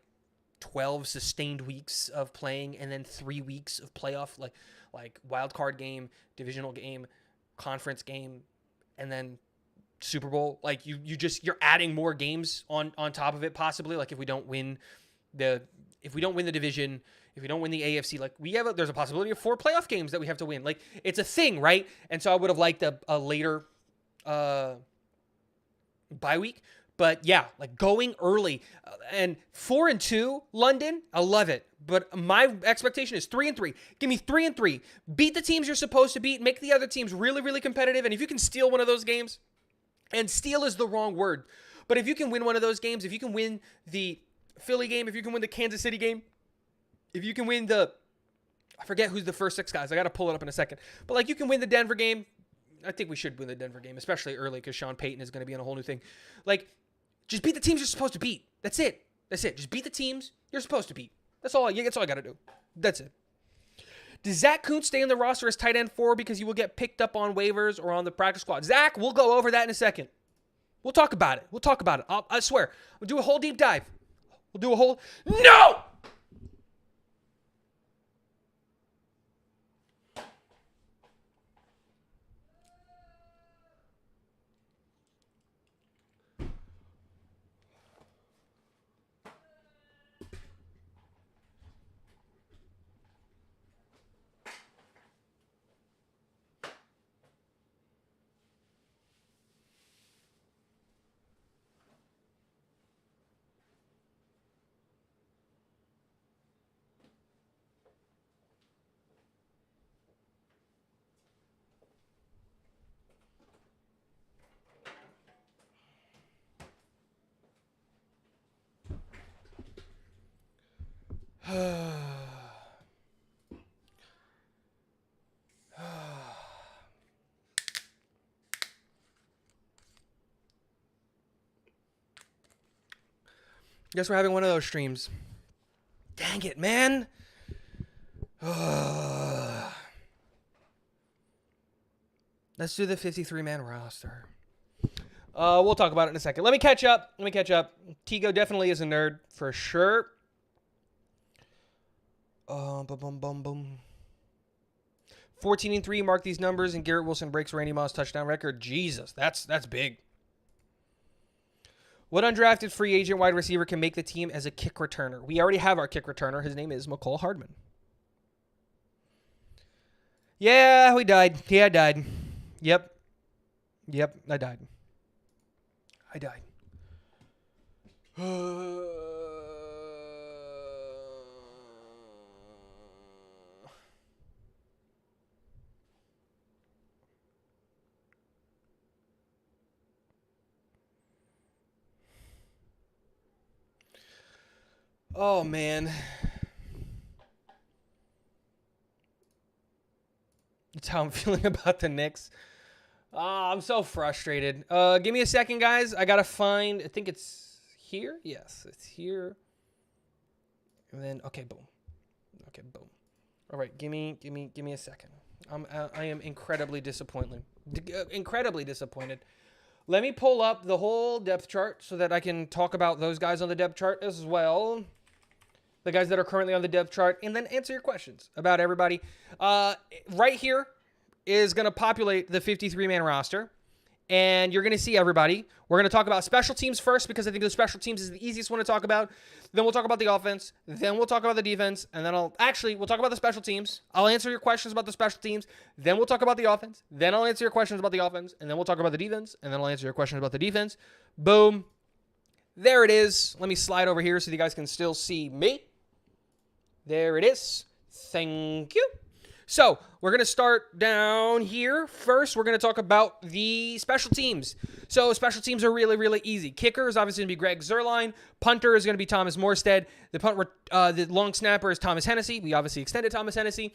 12 sustained weeks of playing and then 3 weeks of playoff, like wild card game, divisional game, conference game, and then Super Bowl. Like you're adding more games on top of it, possibly. Like if we don't win the division, if we don't win the AFC, like there's a possibility of 4 playoff games that we have to win. Like it's a thing, right? And so I would have liked a later bye week. But yeah, like going early and 4-2 London, I love it. But my expectation is 3-3. Give me 3-3. Beat the teams you're supposed to beat. Make the other teams really, really competitive. And if you can steal one of those games, and steal is the wrong word, but if you can win one of those games, if you can win the Philly game, if you can win the Kansas City game, if you can win I forget who's the first 6 guys. I got to pull it up in a second. But like you can win the Denver game. I think we should win the Denver game, especially early because Sean Payton is going to be on a whole new thing. Like, just beat the teams you're supposed to beat. That's it. Just beat the teams you're supposed to beat. That's all I got to do. That's it. Does Zach Kuntz stay in the roster as tight end 4 because he will get picked up on waivers or on the practice squad? Zach, we'll go over that in a second. We'll talk about it. I swear. We'll do a whole deep dive. No! Guess we're having one of those streams. Dang it, man. Let's do the 53-man roster. We'll talk about it in a second. Let me catch up. Tigo definitely is a nerd for sure. 14-3, mark these numbers, and Garrett Wilson breaks Randy Moss touchdown record. Jesus, that's big. What undrafted free agent wide receiver can make the team as a kick returner? We already have our kick returner. His name is McCall Hardman. Yeah, we died. Yeah, I died. Yep, I died. Oh, man. That's how I'm feeling about the Knicks. I'm so frustrated. Give me a second, guys. I got to find, I think it's here. Yes, it's here. And then, okay, boom. All right, give me a second. I am incredibly disappointed. Let me pull up the whole depth chart so that I can talk about those guys on the depth chart as well. The guys that are currently on the depth chart, and then answer your questions about everybody. Right here is going to populate the 53-man roster, and you're going to see everybody. We're going to talk about special teams first because I think the special teams is the easiest one to talk about. Then we'll talk about the offense. Then we'll talk about the defense, and then we'll talk about the special teams. I'll answer your questions about the special teams. Then we'll talk about the offense. Then I'll answer your questions about the offense, and then we'll talk about the defense, and then I'll answer your questions about the defense. Boom. There it is. Let me slide over here so you guys can still see me. There it is. Thank you. So we're going to start down here. First, we're going to talk about the special teams. So special teams are really, really easy. Kicker is obviously going to be Greg Zuerlein. Punter is going to be Thomas Morstead. The long snapper is Thomas Hennessy. We obviously extended Thomas Hennessy.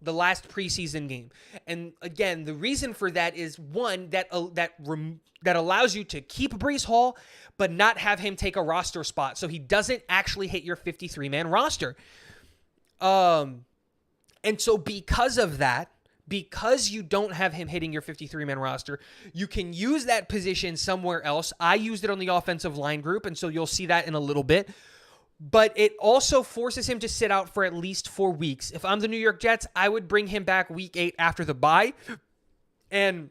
the last preseason game. And again, the reason for that is one that allows you to keep Breece Hall, but not have him take a roster spot, so he doesn't actually hit your 53-man roster. And so because of that, because you don't have him hitting your 53-man roster, you can use that position somewhere else. I used it on the offensive line group, and so you'll see that in a little bit. But it also forces him to sit out for at least 4 weeks. If I'm the New York Jets, I would bring him back week 8 after the bye. And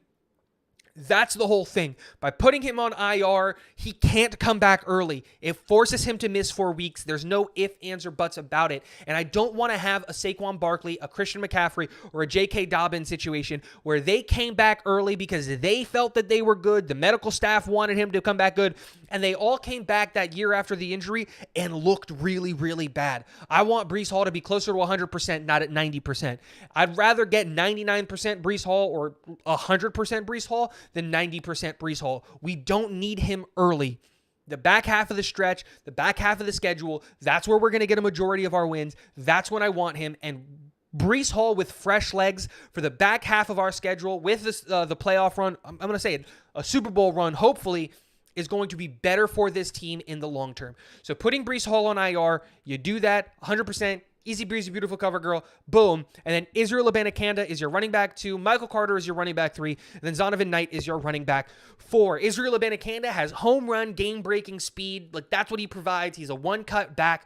that's the whole thing. By putting him on IR, he can't come back early. It forces him to miss 4 weeks. There's no ifs, ands, or buts about it. And I don't want to have a Saquon Barkley, a Christian McCaffrey, or a J.K. Dobbins situation where they came back early because they felt that they were good. The medical staff wanted him to come back good. And they all came back that year after the injury and looked really, really bad. I want Breece Hall to be closer to 100%, not at 90%. I'd rather get 99% Breece Hall or 100% Breece Hall than 90% Breece Hall. We don't need him early. The back half of the stretch, the back half of the schedule, that's where we're going to get a majority of our wins. That's when I want him. And Breece Hall with fresh legs for the back half of our schedule with this, the playoff run, I'm going to say it, a Super Bowl run, hopefully, is going to be better for this team in the long term. So putting Breece Hall on IR, you do that 100%. Easy breezy, beautiful cover girl. Boom. And then Israel Abanikanda is your running back 2. Michael Carter is your running back 3. And then Zonovan Knight is your running back 4. Israel Abanikanda has home run, game-breaking speed. Like, that's what he provides. He's a one-cut back.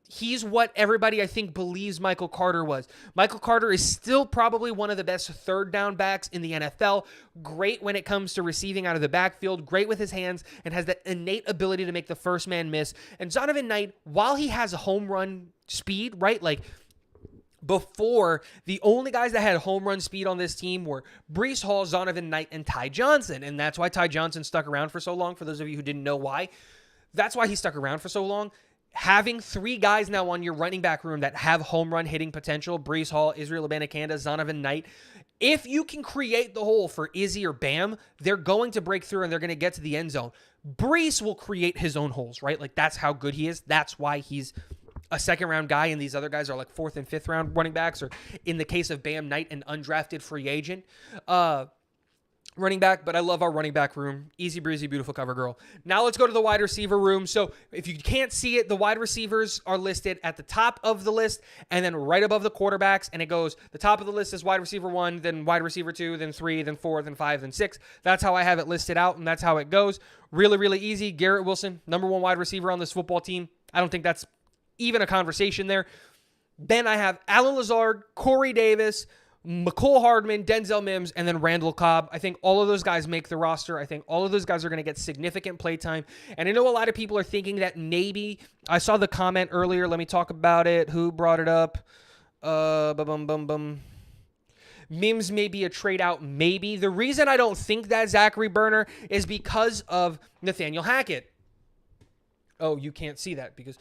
He's what everybody, I think, believes Michael Carter was. Michael Carter is still probably one of the best third down backs in the NFL. Great when it comes to receiving out of the backfield. Great with his hands and has that innate ability to make the first man miss. And Zonovan Knight, while he has a home run speed, right? Like, before, the only guys that had home run speed on this team were Breece Hall, Zonovan Knight, and Ty Johnson. And that's why Ty Johnson stuck around for so long. For those of you who didn't know why, that's why he stuck around for so long. Having 3 guys now on your running back room that have home run hitting potential, Breece Hall, Israel Abanikanda, Zonovan Knight, if you can create the hole for Izzy or Bam, they're going to break through and they're going to get to the end zone. Breece will create his own holes, right? Like, that's how good he is. That's why he's a second-round guy, and these other guys are like 4th and 5th-round running backs, or in the case of Bam Knight, an undrafted free agent. Running back, but I love our running back room. Easy breezy, beautiful cover girl. Now let's go to the wide receiver room. So if you can't see it, the wide receivers are listed at the top of the list and then right above the quarterbacks. And it goes, the top of the list is wide receiver 1, then wide receiver 2, then 3, then 4, then 5, then 6. That's how I have it listed out, and that's how it goes. Really, really easy. Garrett Wilson, number 1 wide receiver on this football team. I don't think that's even a conversation there. Then I have Allen Lazard, Corey Davis, McCole Hardman, Denzel Mims, and then Randall Cobb. I think all of those guys make the roster. I think all of those guys are going to get significant play time. And I know a lot of people are thinking that maybe, I saw the comment earlier, let me talk about it. Who brought it up? Mims may be a trade out, maybe. The reason I don't think that, Zachary Burner, is because of Nathaniel Hackett. Oh, you can't see that because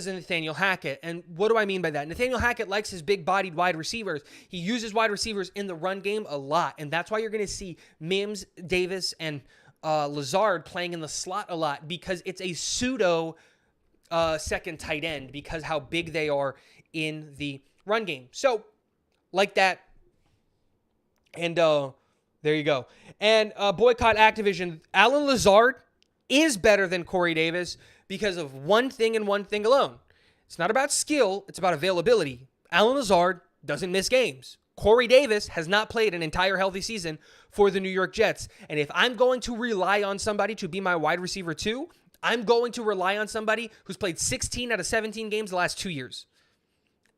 of Nathaniel Hackett. And what do I mean by that? Nathaniel Hackett likes his big-bodied wide receivers. He uses wide receivers in the run game a lot, and that's why you're going to see Mims, Davis, and Lazard playing in the slot a lot, because it's a pseudo second tight end because how big they are in the run game. So, like that. And there you go. And boycott Activision. Allen Lazard is better than Corey Davis because of one thing and one thing alone. It's not about skill, it's about availability. Allen Lazard doesn't miss games. Corey Davis has not played an entire healthy season for the New York Jets. And if I'm going to rely on somebody to be my wide receiver 2, I'm going to rely on somebody who's played 16 out of 17 games the last 2 years.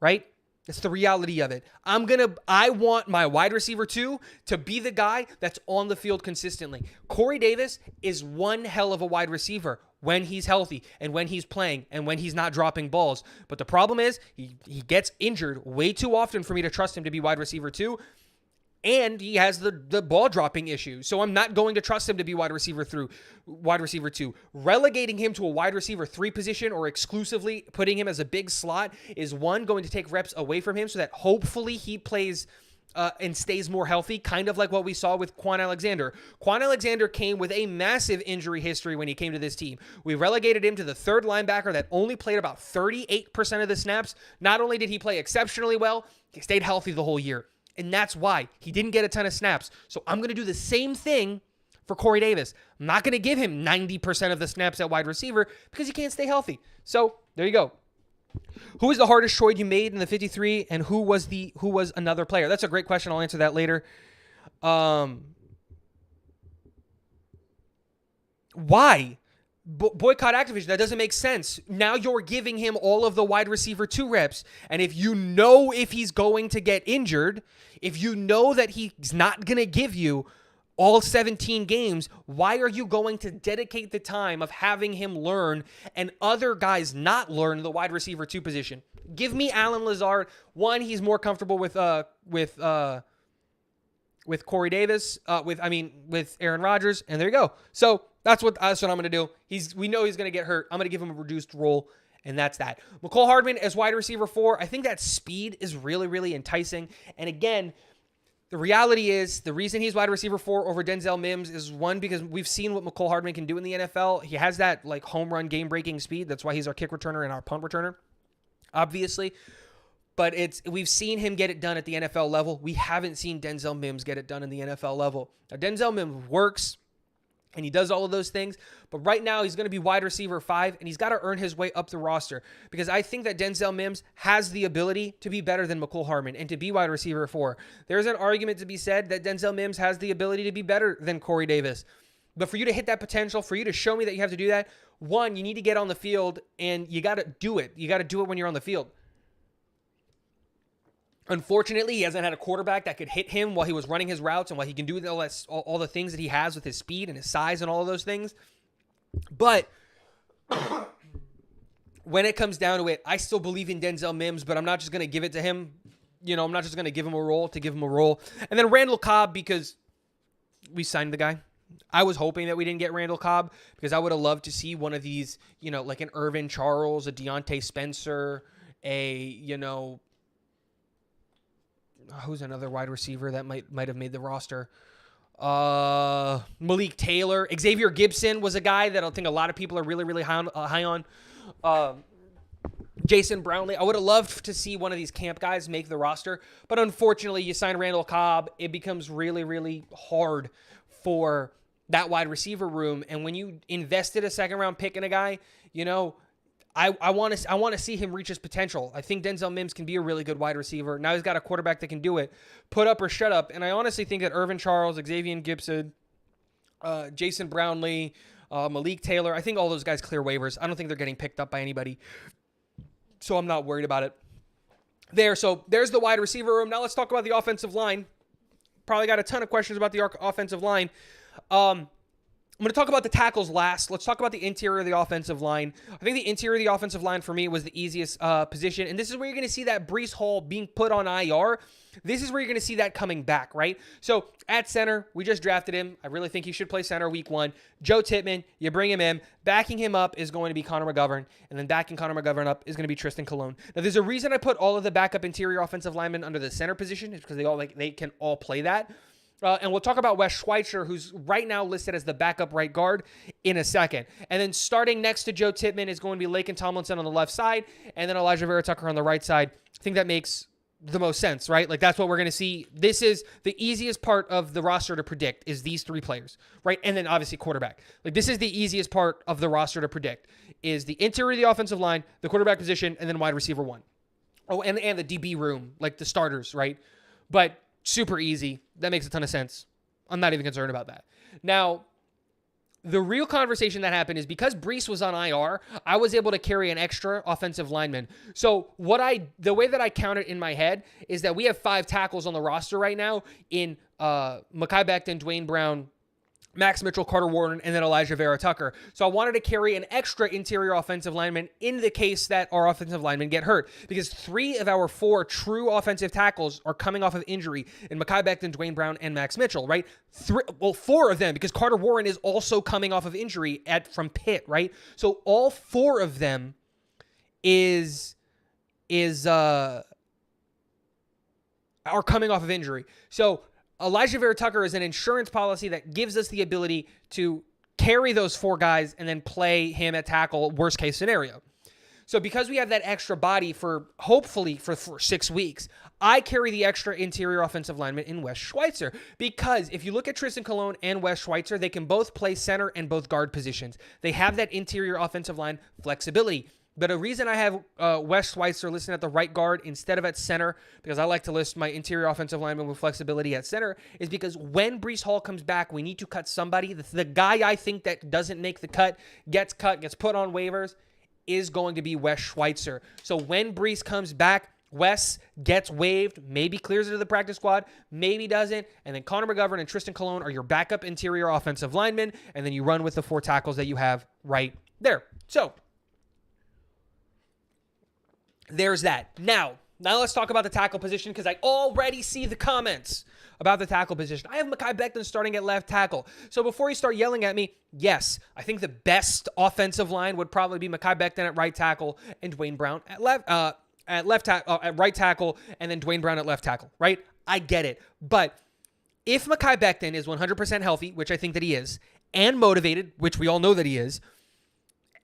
Right? That's the reality of it. I want my wide receiver 2 to be the guy that's on the field consistently. Corey Davis is one hell of a wide receiver when he's healthy and when he's playing and when he's not dropping balls. But the problem is he gets injured way too often for me to trust him to be wide receiver 2. And he has the ball dropping issue. So I'm not going to trust him to be wide receiver 2. Relegating him to a wide receiver 3 position or exclusively putting him as a big slot is, one, going to take reps away from him so that hopefully he plays and stays more healthy, kind of like what we saw with Quan Alexander. Quan Alexander came with a massive injury history when he came to this team. We relegated him to the third linebacker that only played about 38% of the snaps. Not only did he play exceptionally well, he stayed healthy the whole year. And that's why he didn't get a ton of snaps. So I'm going to do the same thing for Corey Davis. I'm not going to give him 90% of the snaps at wide receiver because he can't stay healthy. So there you go. Who was the hardest trade you made in the 53, and who was another player? That's a great question. I'll answer that later. Why? Boycott Activision. That doesn't make sense. Now you're giving him all of the wide receiver 2 reps, and if you know if he's going to get injured, if you know that he's not going to give you all 17 games, why are you going to dedicate the time of having him learn and other guys not learn the wide receiver 2 position? Give me Allen Lazard. One, he's more comfortable with Corey Davis, with Aaron Rodgers, and there you go. So that's what I'm going to do. We know he's going to get hurt. I'm going to give him a reduced role, and that's that. Mecole Hardman as wide receiver 4. I think that speed is really, really enticing. And again, the reality is the reason he's wide receiver 4 over Denzel Mims is, one, because we've seen what Mecole Hardman can do in the NFL. He has that like home run game breaking speed. That's why he's our kick returner and our punt returner, obviously. But we've seen him get it done at the NFL level. We haven't seen Denzel Mims get it done in the NFL level. Now, Denzel Mims works, and he does all of those things. But right now, he's going to be wide receiver 5, and he's got to earn his way up the roster. Because I think that Denzel Mims has the ability to be better than Mecole Hardman and to be wide receiver 4. There's an argument to be said that Denzel Mims has the ability to be better than Corey Davis. But for you to hit that potential, for you to show me that you have to do that, one, you need to get on the field, and you got to do it. You got to do it when you're on the field. Unfortunately, he hasn't had a quarterback that could hit him while he was running his routes and while he can do all the things that he has with his speed and his size and all of those things. But when it comes down to it, I still believe in Denzel Mims, but I'm not just going to give it to him. I'm not just going to give him a role to give him a role. And then Randall Cobb, because we signed the guy. I was hoping that we didn't get Randall Cobb because I would have loved to see one of these, like an Irvin Charles, a Deontay Spencer, who's another wide receiver that might have made the roster? Malik Taylor. Xavier Gibson was a guy that I think a lot of people are really, really high on. Jason Brownlee. I would have loved to see one of these camp guys make the roster, but unfortunately, you sign Randall Cobb, it becomes really, really hard for that wide receiver room. And when you invested a second-round pick in a guy, I want to see him reach his potential. I think Denzel Mims can be a really good wide receiver. Now he's got a quarterback that can do it. Put up or shut up. And I honestly think that Irvin Charles, Xavier Gibson, Jason Brownlee, Malik Taylor, I think all those guys clear waivers. I don't think they're getting picked up by anybody. So I'm not worried about it. So there's the wide receiver room. Now let's talk about the offensive line. Probably got a ton of questions about the offensive line. I'm going to talk about the tackles last. Let's talk about the interior of the offensive line. I think the interior of the offensive line for me was the easiest position. And this is where you're going to see that Breece Hall being put on IR. This is where you're going to see that coming back, right? So at center, we just drafted him. I really think he should play center week 1. Joe Tippmann, you bring him in. Backing him up is going to be Connor McGovern. And then backing Connor McGovern up is going to be Tristan Colon. Now, there's a reason I put all of the backup interior offensive linemen under the center position. It's because they can all play that. And we'll talk about Wes Schweitzer, who's right now listed as the backup right guard, in a second. And then starting next to Joe Tippmann is going to be Laken Tomlinson on the left side, and then Elijah Vera Tucker on the right side. I think that makes the most sense, right? Like, that's what we're going to see. This is the easiest part of the roster to predict, is these 3 players, right? And then obviously quarterback. Like, this is the easiest part of the roster to predict, is the interior of the offensive line, the quarterback position, and then wide receiver 1. Oh, and the DB room, like the starters, right? But super easy. That makes a ton of sense. I'm not even concerned about that. Now, the real conversation that happened is because Breece was on IR, I was able to carry an extra offensive lineman. So the way that I count it in my head is that we have 5 tackles on the roster right now in Mekhi Becton, Dwayne Brown, Max Mitchell, Carter Warren, and then Elijah Vera Tucker. So I wanted to carry an extra interior offensive lineman in the case that our offensive linemen get hurt, because 3 of our 4 true offensive tackles are coming off of injury in Mekhi Becton, Dwayne Brown, and Max Mitchell, right? 4 of them, because Carter Warren is also coming off of injury from Pitt, right? So all 4 of them is are coming off of injury. So Elijah Vera Tucker is an insurance policy that gives us the ability to carry those 4 guys and then play him at tackle, worst case scenario. So because we have that extra body for hopefully for 6 weeks, I carry the extra interior offensive lineman in Wes Schweitzer. Because if you look at Tristan Colon and Wes Schweitzer, they can both play center and both guard positions. They have that interior offensive line flexibility. But a reason I have Wes Schweitzer listed at the right guard instead of at center, because I like to list my interior offensive lineman with flexibility at center, is because when Breece Hall comes back, we need to cut somebody. The guy I think that doesn't make the cut, gets put on waivers, is going to be Wes Schweitzer. So when Breece comes back, Wes gets waived, maybe clears it to the practice squad, maybe doesn't, and then Connor McGovern and Tristan Colon are your backup interior offensive linemen, and then you run with the 4 tackles that you have right there. So there's that. Now let's talk about the tackle position, because I already see the comments about the tackle position. I have Mekhi Becton starting at left tackle. So before you start yelling at me, yes, I think the best offensive line would probably be Mekhi Becton at right tackle and Duane Brown at right tackle, and then Duane Brown at left tackle, right? I get it. But if Mekhi Becton is 100% healthy, which I think that he is, and motivated, which we all know that he is,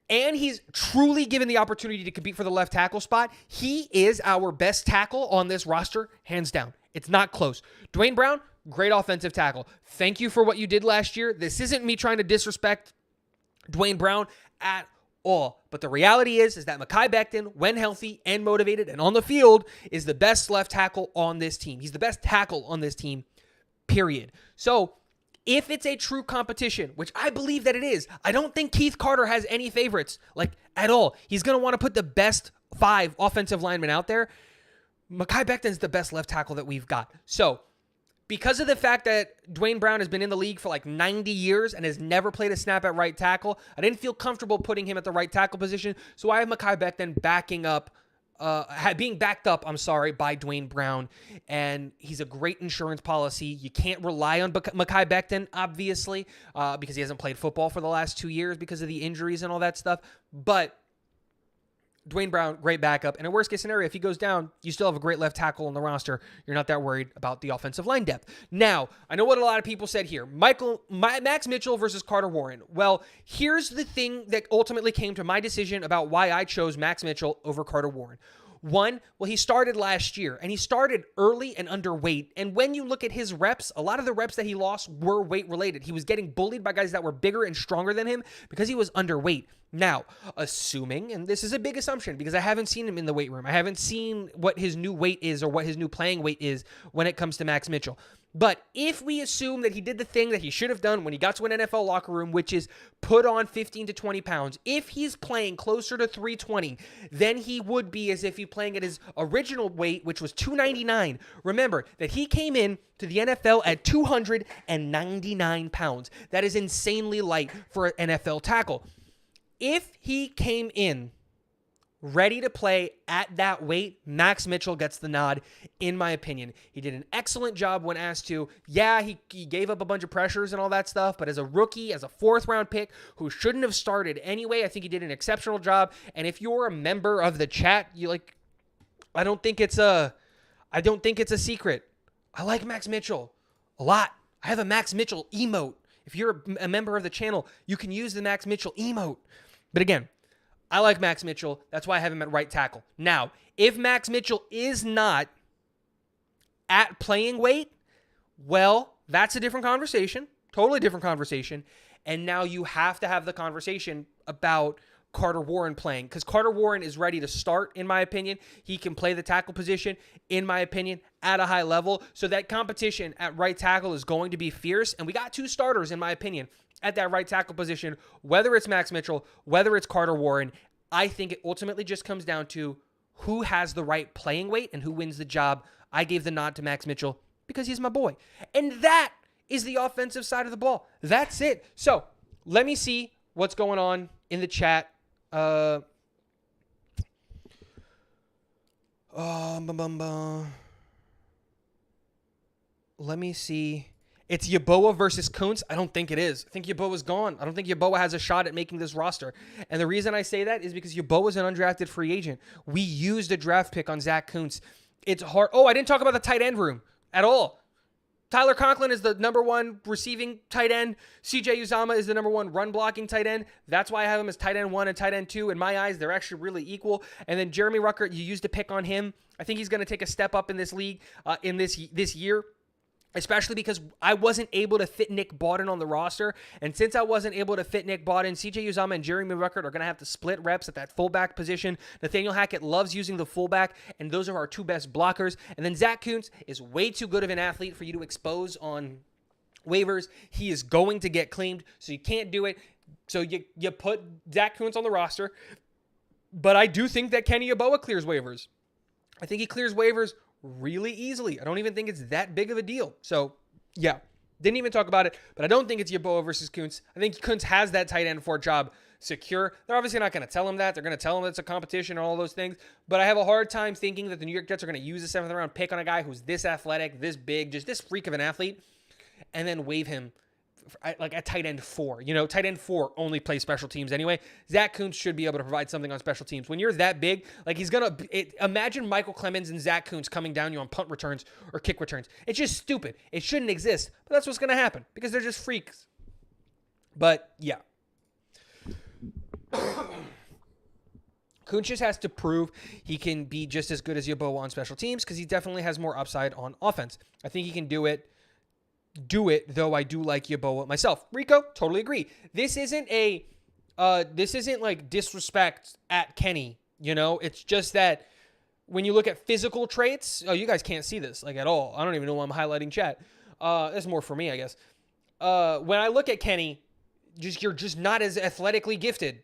and he's truly given the opportunity to compete for the left tackle spot, he is our best tackle on this roster, hands down. It's not close. Duane Brown, great offensive tackle. Thank you for what you did last year. This isn't me trying to disrespect Duane Brown at all. But the reality is that Mekhi Becton, when healthy and motivated and on the field, is the best left tackle on this team. He's the best tackle on this team, period. So if it's a true competition, which I believe that it is, I don't think Keith Carter has any favorites, like, at all. He's going to want to put the best 5 offensive linemen out there. Mekhi Becton's the best left tackle that we've got. So because of the fact that Duane Brown has been in the league for like 90 years and has never played a snap at right tackle, I didn't feel comfortable putting him at the right tackle position. So I have Mekhi Becton being backed up by Duane Brown. And he's a great insurance policy. You can't rely on Mekhi Becton, obviously, because he hasn't played football for the last 2 years because of the injuries and all that stuff. But Duane Brown, great backup. And in worst case scenario, if he goes down, you still have a great left tackle on the roster. You're not that worried about the offensive line depth. Now, I know what a lot of people said here. Max Mitchell versus Carter Warren. Well, here's the thing that ultimately came to my decision about why I chose Max Mitchell over Carter Warren. One, well, he started last year, and he started early and underweight. And when you look at his reps, a lot of the reps that he lost were weight-related. He was getting bullied by guys that were bigger and stronger than him because he was underweight. Now, assuming, and this is a big assumption because I haven't seen him in the weight room. I haven't seen what his new weight is or what his new playing weight is when it comes to Max Mitchell. But if we assume that he did the thing that he should have done when he got to an NFL locker room, which is put on 15 to 20 pounds, if he's playing closer to 320 than he would be as if he's playing at his original weight, which was 299. Remember that he came in to the NFL at 299 pounds. That is insanely light for an NFL tackle. If he came in ready to play at that weight, Max Mitchell gets the nod, in my opinion. He did an excellent job when asked to. Yeah, he gave up a bunch of pressures and all that stuff, but as a rookie, as a 4th-round pick who shouldn't have started anyway, I think he did an exceptional job. And if you're a member of the chat, I don't think it's a secret. I like Max Mitchell a lot. I have a Max Mitchell emote. If you're a member of the channel, you can use the Max Mitchell emote. But again, I like Max Mitchell. That's why I have him at right tackle. Now, if Max Mitchell is not at playing weight, well, that's a different conversation. Totally different conversation. And now you have to have the conversation about Carter Warren playing, because Carter Warren is ready to start, in my opinion. He can play the tackle position, in my opinion, at a high level. So that competition at right tackle is going to be fierce. And we got 2 starters, in my opinion, at that right tackle position, whether it's Max Mitchell, whether it's Carter Warren. I think it ultimately just comes down to who has the right playing weight and who wins the job. I gave the nod to Max Mitchell because he's my boy. And that is the offensive side of the ball. That's it. So let me see what's going on in the chat. Let me see. It's Yeboah versus Kuntz. I don't think it is. I think Yeboah's gone. I don't think Yeboah has a shot at making this roster. And the rea's I say that is because Yeboah is an undrafted free agent. We used a draft pick on Zach Kuntz It's hard. Oh, I didn't talk about the tight end room at all. Tyler Conklin is the number one receiving tight end. CJ Uzama is the number one run blocking tight end. That's why I have him as tight end 1 and tight end 2. In my eyes, they're actually really equal. And then Jeremy Ruckert, you used to pick on him. I think he's going to take a step up in this league in this year, especially because I wasn't able to fit Nick Bawden on the roster. And since I wasn't able to fit Nick Bawden, CJ Uzama and Jeremy Ruckert are going to have to split reps at that fullback position. Nathaniel Hackett loves using the fullback, and those are our 2 best blockers. And then Zach Kuntz is way too good of an athlete for you to expose on waivers. He is going to get claimed, so you can't do it. So you put Zach Kuntz on the roster. But I do think that Kenny Yeboah clears waivers. I think he clears waivers really easily. I don't even think it's that big of a deal. So, yeah, didn't even talk about it, but I don't think it's Yeboah versus Kuntz. I think Kuntz has that tight end 4 job secure. They're obviously not going to tell him that. They're going to tell him it's a competition and all those things, but I have a hard time thinking that the New York Jets are going to use a 7th round pick on a guy who's this athletic, this big, just this freak of an athlete, and then waive him like a tight end 4. Tight end 4 only plays special teams anyway. Zach Kuntz should be able to provide something on special teams. When you're that big, like imagine Michael Clemens and Zach Kuntz coming down you on punt returns or kick returns. It's just stupid. It shouldn't exist, but that's what's going to happen because they're just freaks. But yeah. Kuntz just has to prove he can be just as good as Yeboah on special teams because he definitely has more upside on offense. I think he can do it, though I do like Yeboah myself. Rico, totally agree. This isn't like disrespect at Kenny, It's just that when you look at physical traits, you guys can't see this like at all. I don't even know why I'm highlighting chat. That's more for me, I guess. When I look at Kenny, you're just not as athletically gifted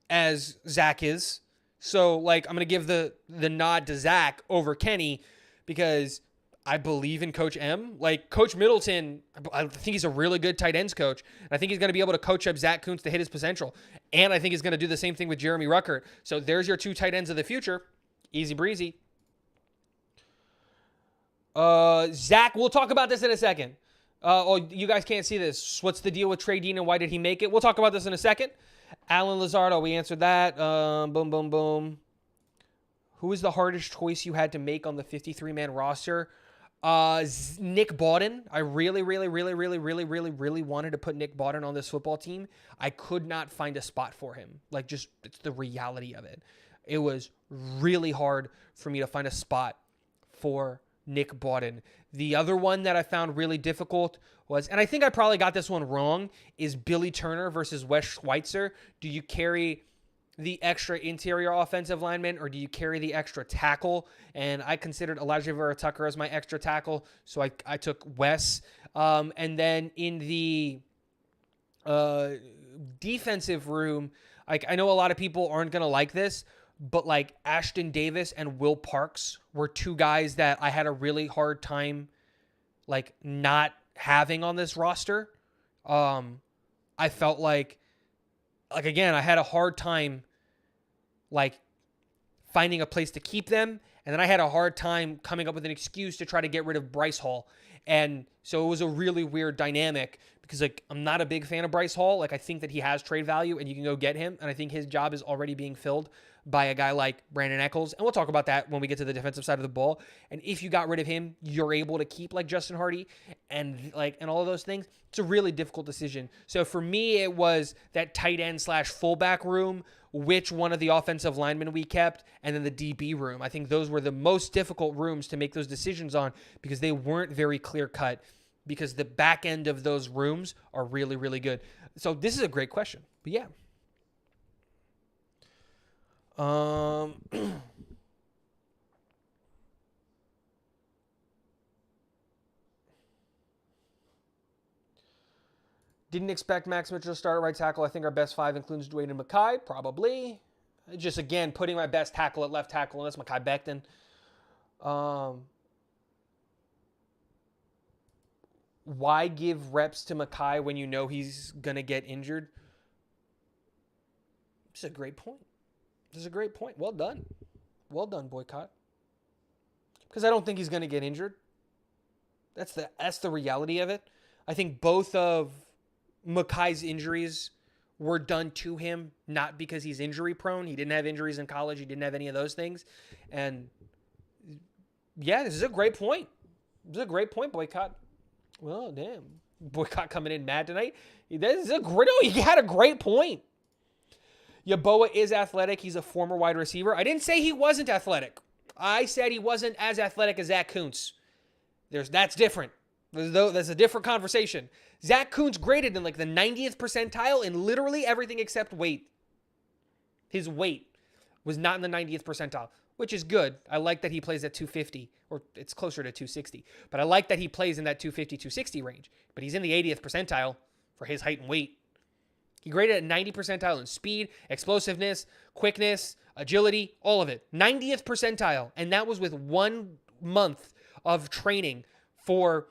as Zach is. So like I'm gonna give the nod to Zach over Kenny because I believe in Coach M. Like Coach Middleton, I think he's a really good tight ends coach. And I think he's going to be able to coach up Zach Kuntz to hit his potential. And I think he's going to do the same thing with Jeremy Ruckert. So there's your 2 tight ends of the future. Easy breezy. Zach, we'll talk about this in a second. You guys can't see this. What's the deal with Trey Dean and why did he make it? We'll talk about this in a second. Alan Lazardo, we answered that. Boom, boom, boom. Who is the hardest choice you had to make on the 53-man roster? Nick Bawden. I really wanted to put Nick Bawden on this football team. I could not find a spot for him. Like, just, it's the reality of it. It was really hard for me to find a spot for Nick Bawden. The other one that I found really difficult was, and I think I probably got this one wrong, is Billy Turner versus Wes Schweitzer. Do you carry the extra interior offensive lineman or do you carry the extra tackle? And I considered Elijah Vera Tucker as my extra tackle, so I took Wes. And then in the defensive room, like I know a lot of people aren't going to like this, but like Ashton Davis and Will Parks were 2 guys that I had a really hard time like not having on this roster. I felt like again, I had a hard time like finding a place to keep them. And then I had a hard time coming up with an excuse to try to get rid of Bryce Hall. And so it was a really weird dynamic because like I'm not a big fan of Bryce Hall. Like I think that he has trade value and you can go get him. And I think his job is already being filled by a guy like Brandon Echols. And we'll talk about that when we get to the defensive side of the ball. And if you got rid of him, you're able to keep like Justin Hardy and all of those things. It's a really difficult decision. So for me, it was that tight end / fullback room, which one of the offensive linemen we kept, and then the DB room. I think those were the most difficult rooms to make those decisions on because they weren't very clear cut because the back end of those rooms are really, really good. So this is a great question. But yeah. Didn't expect Max Mitchell to start at right tackle. I think our best 5 includes Dwayne and Mekhi. Probably. Just, again, putting my best tackle at left tackle, and that's Mekhi Becton. Why give reps to Mekhi when you know he's going to get injured? This is a great point. Well done. Well done, Boycott. Because I don't think he's going to get injured. That's the reality of it. I think both of Mekhi's injuries were done to him, not because he's injury prone. He didn't have injuries in college. He didn't have any of those things. And Yeah, this is a great point. This is a great point, Boycott. Well, damn. Boycott coming in mad tonight. This is a great. No, he had a great point. Yeboah is athletic. He's a former wide receiver. I didn't say he wasn't athletic. I said he wasn't as athletic as Zach Kuntz. That's different. That's a different conversation. Zach Kuntz graded in like the 90th percentile in literally everything except weight. His weight was not in the 90th percentile, which is good. I like that he plays at 250, or it's closer to 260. But I like that he plays in that 250, 260 range. But he's in the 80th percentile for his height and weight. He graded at 90 percentile in speed, explosiveness, quickness, agility, all of it. 90th percentile. And that was with 1 month of training for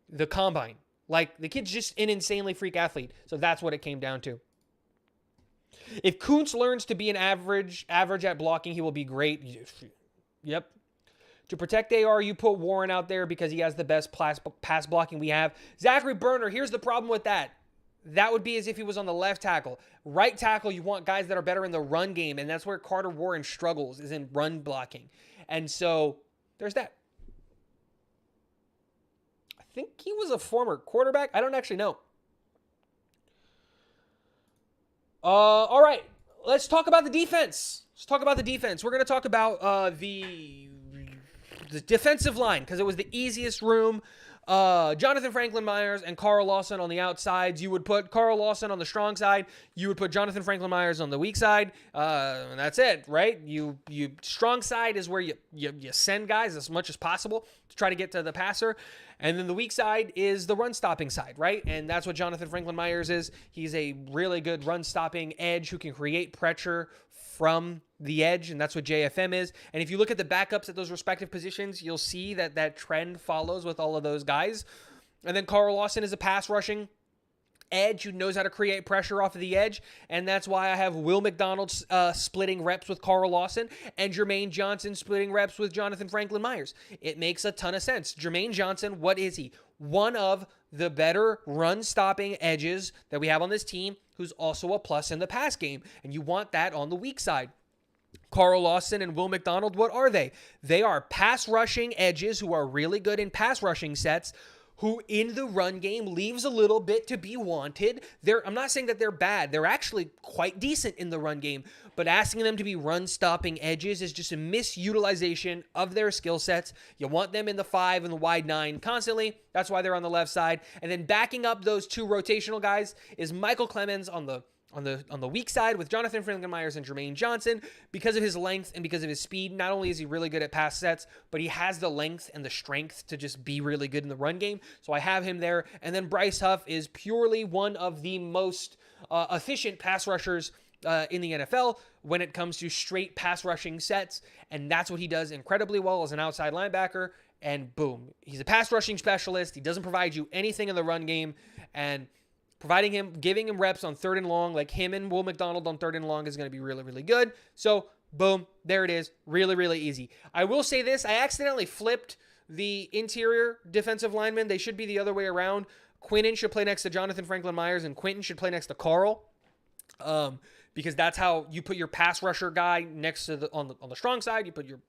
the combine. Like, the kid's just an insanely freak athlete. So that's what it came down to. If Kuntz learns to be an average at blocking, he will be great. Yep. To protect AR, you put Warren out there because he has the best pass blocking we have. Zachary Berner, here's the problem with that. That would be as if he was on the left tackle. Right tackle, you want guys that are better in the run game, and that's where Carter Warren struggles, is in run blocking. And so, there's that. I think he was a former quarterback. I don't actually know. All right, let's talk about the defense. We're going to talk about the defensive line because it was the easiest room. Jonathan Franklin Myers and Carl Lawson on the outsides. You would put Carl Lawson on the strong side. You would put Jonathan Franklin Myers on the weak side. And that's it, right? You strong side is where you send guys as much as possible to try to get to the passer. And then the weak side is the run-stopping side, right? And that's what Jonathan Franklin Myers is. He's a really good run-stopping edge who can create pressure from the edge, and that's what JFM is. And if you look at the backups at those respective positions, you'll see that that trend follows with all of those guys. And then Carl Lawson is a pass-rushing edge who knows how to create pressure off of the edge, and that's why I have Will McDonald splitting reps with Carl Lawson and Jermaine Johnson splitting reps with Jonathan Franklin Myers. It makes a ton of sense. Jermaine Johnson, what is he? One of the better run-stopping edges that we have on this team, who's also a plus in the pass game, and you want that on the weak side. Carl Lawson and Will McDonald, what are they? They are pass-rushing edges who are really good in pass-rushing sets, who in the run game leaves a little bit to be wanted. I'm not saying that they're bad. They're actually quite decent in the run game, but asking them to be run-stopping edges is just a misutilization of their skill sets. You want them in the 5 and the wide 9 constantly. That's why they're on the left side. And then backing up those two rotational guys is Michael Clemens on the weak side with Jonathan Franklin Myers and Jermaine Johnson. Because of his length and because of his speed, not only is he really good at pass sets, but he has the length and the strength to just be really good in the run game. So I have him there. And then Bryce Huff is purely one of the most efficient pass rushers in the NFL when it comes to straight pass rushing sets. And that's what he does incredibly well as an outside linebacker. And boom, he's a pass rushing specialist. He doesn't provide you anything in the run game. And giving him reps on 3rd and long, like him and Will McDonald on 3rd and long is going to be really, really good. So, boom, there it is. Really, really easy. I will say this. I accidentally flipped the interior defensive linemen. They should be the other way around. Quinnen should play next to Jonathan Franklin Myers, and Quentin should play next to Carl. Because that's how you put your pass rusher guy next to on the strong side. You put your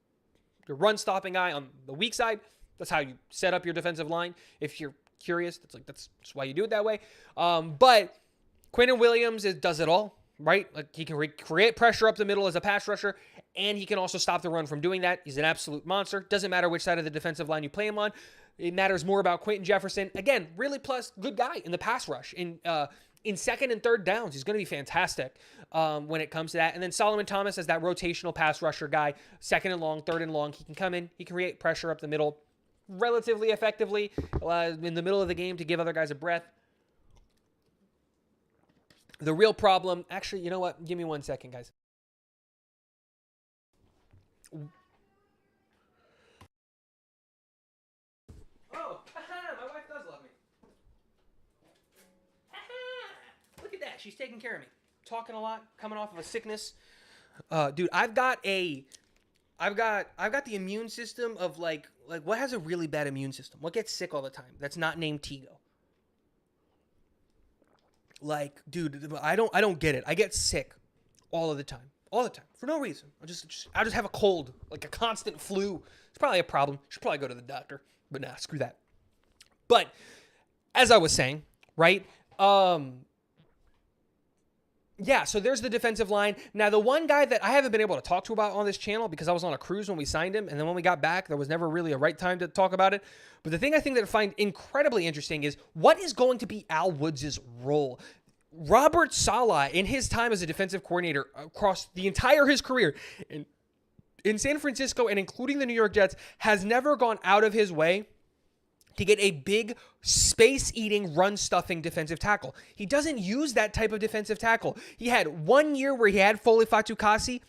run-stopping guy on the weak side. That's how you set up your defensive line. If you're curious, that's just why you do it that way. But Quinnen Williams does it all, right? Like he can create pressure up the middle as a pass rusher, and he can also stop the run from doing that. He's an absolute monster. Doesn't matter which side of the defensive line you play him on. It matters more about Quentin Jefferson. Again, really plus good guy in the pass rush. In 2nd and 3rd downs, he's going to be fantastic when it comes to that. And then Solomon Thomas as that rotational pass rusher guy, 2nd and long, 3rd and long. He can come in. He can create pressure up the middle relatively effectively in the middle of the game to give other guys a breath. The real problem, actually, you know what? Give me 1 second, guys. Oh, my wife does love me. Look at that. She's taking care of me. Talking a lot, coming off of a sickness. Dude, I've got the immune system of like what has a really bad immune system? What gets sick all the time? That's not named Tigo. Like, dude, I don't get it. I get sick all of the time. all the time for no reason. I'll just have a cold, like a constant flu. It's probably a problem. Should probably go to the doctor, but nah, screw that. But as I was saying, right? Yeah, so there's the defensive line. Now, the one guy that I haven't been able to talk to about on this channel because I was on a cruise when we signed him, and then when we got back, there was never really a right time to talk about it. But the thing I think that I find incredibly interesting is what is going to be Al Woods' role? Robert Saleh, in his time as a defensive coordinator across the entire his career in San Francisco and including the New York Jets, has never gone out of his way to get a big space-eating, run-stuffing defensive tackle. He doesn't use that type of defensive tackle. He had 1 year where he had Foley Fatukasi,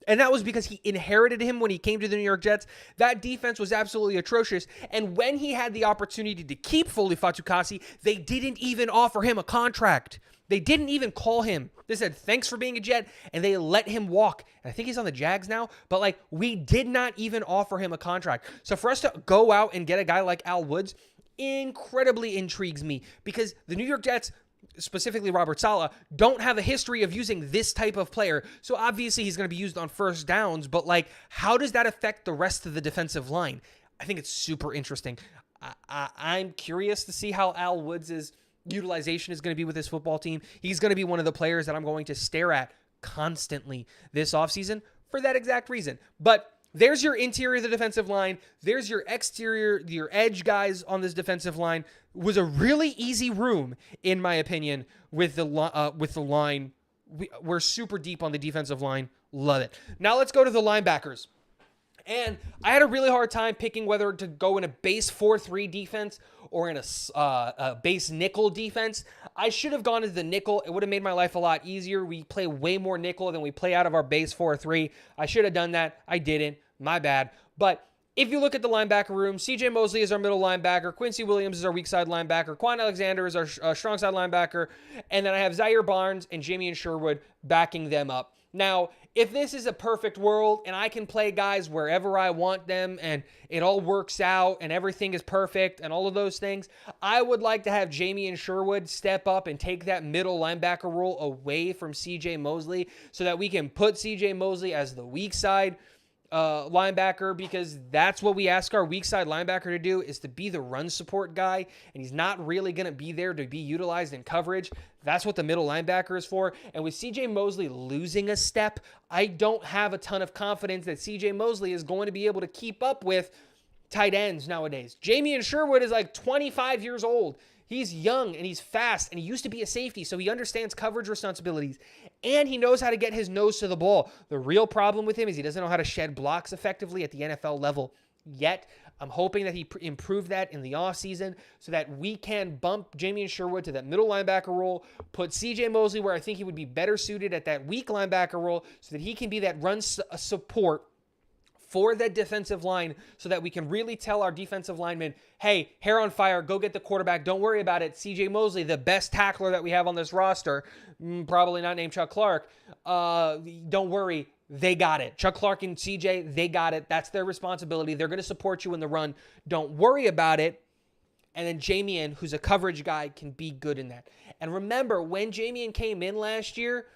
and that was because he inherited him when he came to the New York Jets. That defense was absolutely atrocious, and when he had the opportunity to keep Foley Fatukasi, they didn't even offer him a contract. They didn't even call him. They said, thanks for being a Jet, and they let him walk. And I think he's on the Jags now, but like we did not even offer him a contract. So for us to go out and get a guy like Al Woods incredibly intrigues me because the New York Jets, specifically Robert Saleh, don't have a history of using this type of player. So obviously he's going to be used on first downs, but like how does that affect the rest of the defensive line? I think it's super interesting. I'm curious to see how Al Woods' utilization is going to be with this football team. He's going to be one of the players that I'm going to stare at constantly this offseason for that exact reason. But there's your interior of the defensive line. There's your exterior, your edge guys on this defensive line. It was a really easy room, in my opinion, with the line. We're super deep on the defensive line. Love it. Now let's go to the linebackers. And I had a really hard time picking whether to go in a base 4-3 defense or in a base nickel defense. I should have gone into the nickel. It would have made my life a lot easier. We play way more nickel than we play out of our base 4-3. I should have done that. I didn't. My bad. But if you look at the linebacker room, CJ Mosley is our middle linebacker. Quincy Williams is our weak side linebacker. Quan Alexander is our strong side linebacker. And then I have Zaire Barnes and Jamien Sherwood backing them up. Now, if this is a perfect world and I can play guys wherever I want them and it all works out and everything is perfect and all of those things, I would like to have Jamien Sherwood step up and take that middle linebacker role away from CJ Mosley so that we can put CJ Mosley as the weak side linebacker, because that's what we ask our weak side linebacker to do, is to be the run support guy, and he's not really going to be there to be utilized in coverage. That's what the middle linebacker is for. And with CJ Mosley losing a step, I don't have a ton of confidence that CJ Mosley is going to be able to keep up with tight ends nowadays. Jamien Sherwood is like 25 years old. He's young and he's fast and he used to be a safety, so he understands coverage responsibilities and he knows how to get his nose to the ball. The real problem with him is he doesn't know how to shed blocks effectively at the NFL level yet. I'm hoping that he improve that in the offseason so that we can bump Jamien Sherwood to that middle linebacker role, put CJ Mosley where I think he would be better suited at that weak linebacker role so that he can be that run support for that defensive line so that we can really tell our defensive linemen, hey, hair on fire, go get the quarterback. Don't worry about it. CJ Mosley, the best tackler that we have on this roster, probably not named Chuck Clark. Don't worry. They got it. Chuck Clark and CJ, they got it. That's their responsibility. They're going to support you in the run. Don't worry about it. And then Jamien, who's a coverage guy, can be good in that. And remember, when Jamien came in last year,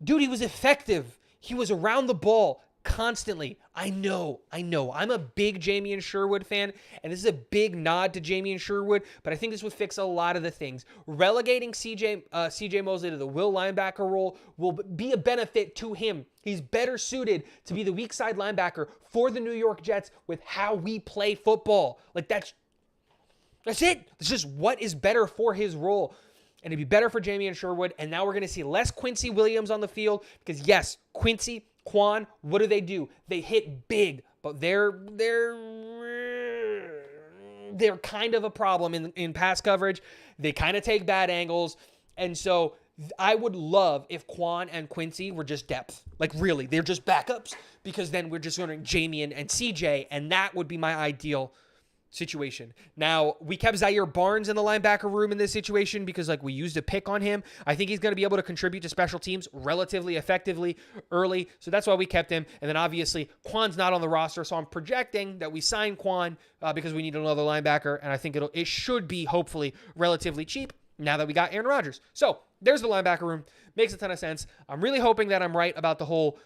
dude, he was effective. He was around the ball constantly. I know. I'm a big Jamien Sherwood fan, and this is a big nod to Jamien Sherwood, but I think this would fix a lot of the things. Relegating CJ Mosley to the will linebacker role will be a benefit to him. He's better suited to be the weak side linebacker for the New York Jets with how we play football. Like that's it. It's just what is better for his role. And it'd be better for Jamien Sherwood. And now we're going to see less Quincy Williams on the field because yes, Quincy, Quan, what do? They hit big, but they're kind of a problem in pass coverage. They kind of take bad angles. And so I would love if Quan and Quincy were just depth. Like really, they're just backups because then we're just going Jamien and CJ, and that would be my ideal situation. Now, we kept Zaire Barnes in the linebacker room in this situation because like we used a pick on him. I think he's going to be able to contribute to special teams relatively effectively early, so that's why we kept him. And then obviously Quan's not on the roster, so I'm projecting that we sign Quan because we need another linebacker, and I think it should be hopefully relatively cheap now that we got Aaron Rodgers. So there's the linebacker room. Makes a ton of sense. I'm really hoping that I'm right about the whole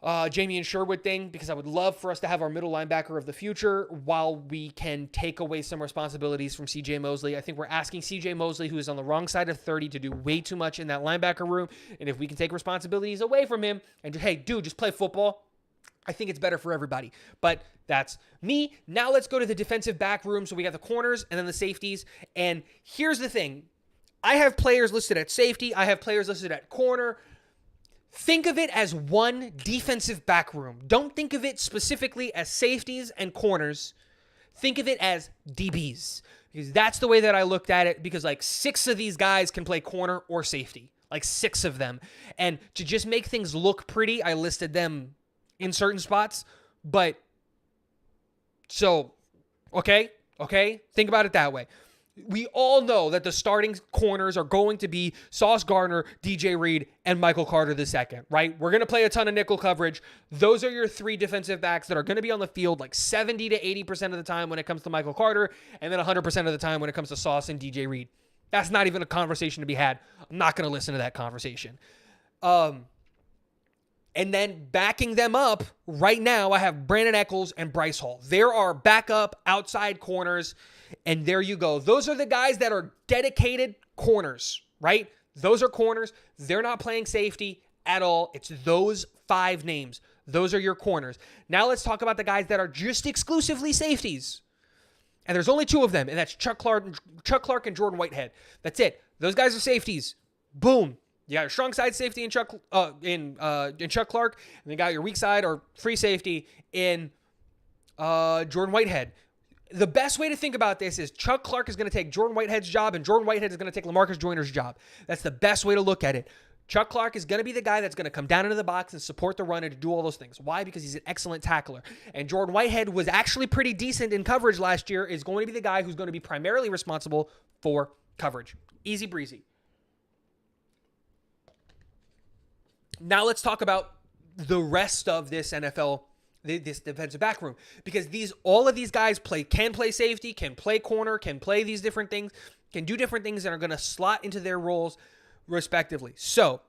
Jamien Sherwood thing, because I would love for us to have our middle linebacker of the future while we can take away some responsibilities from CJ Mosley. I think we're asking CJ Mosley, who is on the wrong side of 30, to do way too much in that linebacker room. And if we can take responsibilities away from him and hey, dude, just play football, I think it's better for everybody. But that's me. Now let's go to the defensive back room. So we got the corners and then the safeties. And here's the thing. I have players listed at safety. I have players listed at corner. Think of it as one defensive back room. Don't think of it specifically as safeties and corners. Think of it as DBs, because that's the way that I looked at it, because like 6 of these guys can play corner or safety, like 6 of them. And to just make things look pretty, I listed them in certain spots. But so, okay, think about it that way. We all know that the starting corners are going to be Sauce Gardner, DJ Reed, and Michael Carter II, right? We're going to play a ton of nickel coverage. Those are your 3 defensive backs that are going to be on the field like 70 to 80% of the time when it comes to Michael Carter, and then 100% of the time when it comes to Sauce and DJ Reed. That's not even a conversation to be had. I'm not going to listen to that conversation. And then backing them up right now, I have Brandon Echols and Bryce Hall. There are backup outside corners, and there you go. Those are the guys that are dedicated corners, right? Those are corners. They're not playing safety at all. It's those 5 names. Those are your corners. Now let's talk about the guys that are just exclusively safeties. And there's only 2 of them, and that's Chuck Clark and Jordan Whitehead. That's it. Those guys are safeties. Boom. You got your strong side safety in Chuck Clark, and you got your weak side or free safety in Jordan Whitehead. The best way to think about this is Chuck Clark is going to take Jordan Whitehead's job, and Jordan Whitehead is going to take LaMarcus Joyner's job. That's the best way to look at it. Chuck Clark is going to be the guy that's going to come down into the box and support the run and do all those things. Why? Because he's an excellent tackler. And Jordan Whitehead was actually pretty decent in coverage last year, is going to be the guy who's going to be primarily responsible for coverage. Easy breezy. Now let's talk about the rest of this NFL, this defensive back room, because all of these guys can play safety, can play corner, can play these different things, can do different things, and are going to slot into their roles respectively. So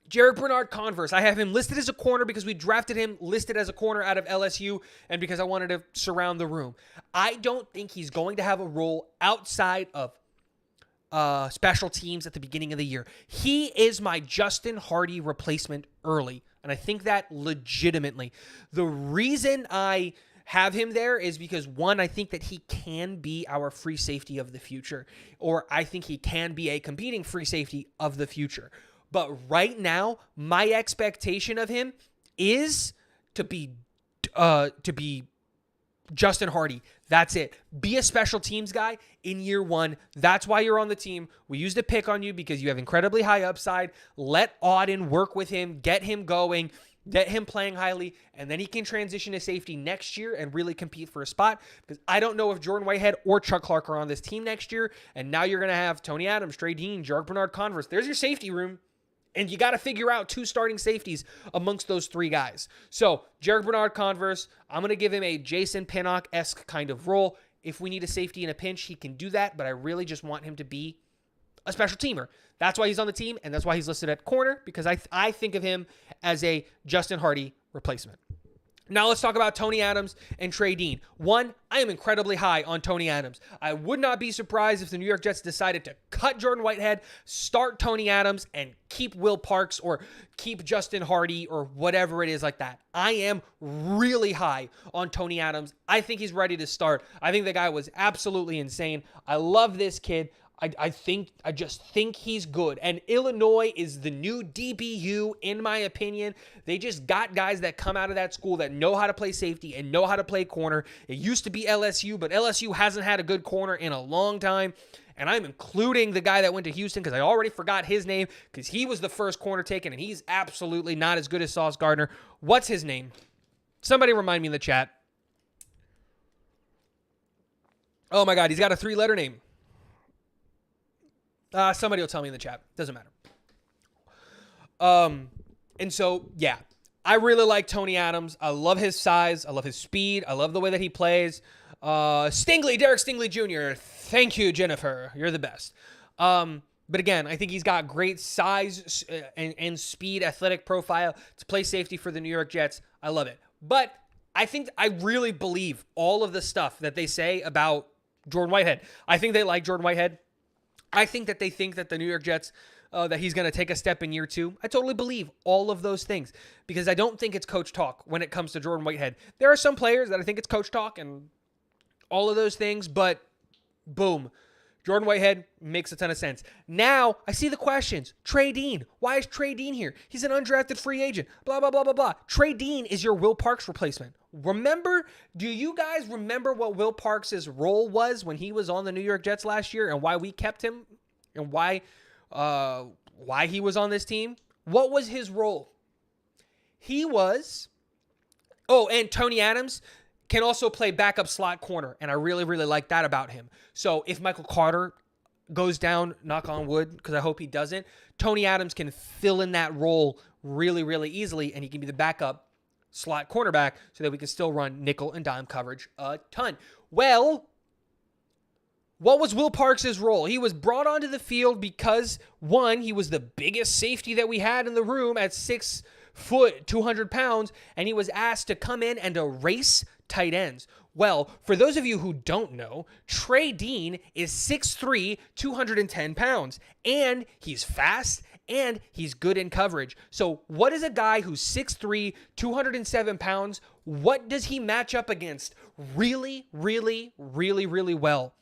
Jarek Bernard-Converse, I have him listed as a corner because we drafted him listed as a corner out of LSU and because I wanted to surround the room. I don't think he's going to have a role outside of special teams at the beginning of the year. He is my Justin Hardy replacement early, and I think that legitimately. The reason I have him there is because, one, I think that he can be our free safety of the future, or I think he can be a competing free safety of the future. But right now, my expectation of him is to be Justin Hardy. That's it. Be a special teams guy in year 1. That's why you're on the team. We used a pick on you because you have incredibly high upside. Let Auden work with him, get him going, get him playing highly, and then he can transition to safety next year and really compete for a spot, because I don't know if Jordan Whitehead or Chuck Clark are on this team next year, and now you're going to have Tony Adams, Trey Dean, Jarek Bernard-Converse. There's your safety room. And you got to figure out 2 starting safeties amongst those 3 guys. So, Jarek Bernard-Converse, I'm going to give him a Jason Pinnock-esque kind of role. If we need a safety in a pinch, he can do that, but I really just want him to be a special teamer. That's why he's on the team, and that's why he's listed at corner, because I think of him as a Justin Hardy replacement. Now let's talk about Tony Adams and Trey Dean. 1, I am incredibly high on Tony Adams. I would not be surprised if the New York Jets decided to cut Jordan Whitehead, start Tony Adams, and keep Will Parks or keep Justin Hardy or whatever it is like that. I am really high on Tony Adams. I think he's ready to start. I think the guy was absolutely insane. I love this kid. I just think he's good. And Illinois is the new DBU, in my opinion. They just got guys that come out of that school that know how to play safety and know how to play corner. It used to be LSU, but LSU hasn't had a good corner in a long time. And I'm including the guy that went to Houston because I already forgot his name because he was the first corner taken, and he's absolutely not as good as Sauce Gardner. What's his name? Somebody remind me in the chat. Oh, my God. He's got a 3-letter name. Somebody will tell me in the chat. Doesn't matter. And so, yeah, I really like Tony Adams. I love his size. I love his speed. I love the way that he plays. Derek Stingley Jr. Thank you, Jennifer. You're the best. But again, I think he's got great size and speed, athletic profile to play safety for the New York Jets. I love it. But I really believe all of the stuff that they say about Jordan Whitehead. I think they like Jordan Whitehead. I think that they think that the New York Jets, that he's going to take a step in year 2. I totally believe all of those things because I don't think it's coach talk when it comes to Jordan Whitehead. There are some players that I think it's coach talk and all of those things, but boom. Jordan Whitehead makes a ton of sense. Now, I see the questions. Trey Dean. Why is Trey Dean here? He's an undrafted free agent. Blah, blah, blah, blah, blah. Trey Dean is your Will Parks replacement. Do you guys remember what Will Parks' role was when he was on the New York Jets last year and why we kept him and why he was on this team? What was his role? He was... Oh, and Tony Adams can also play backup slot corner, and I really, really like that about him. So if Michael Carter goes down, knock on wood, because I hope he doesn't, Tony Adams can fill in that role really, really easily, and he can be the backup slot cornerback so that we can still run nickel and dime coverage a ton. Well, what was Will Parks' role? He was brought onto the field because, one, he was the biggest safety that we had in the room at 6 foot, 200 pounds, and he was asked to come in and erase tight ends. Well, for those of you who don't know, Trey Dean is 6'3", 210 pounds, and he's fast, and he's good in coverage. So what is a guy who's 6'3", 207 pounds, what does he match up against really, really, really, really well?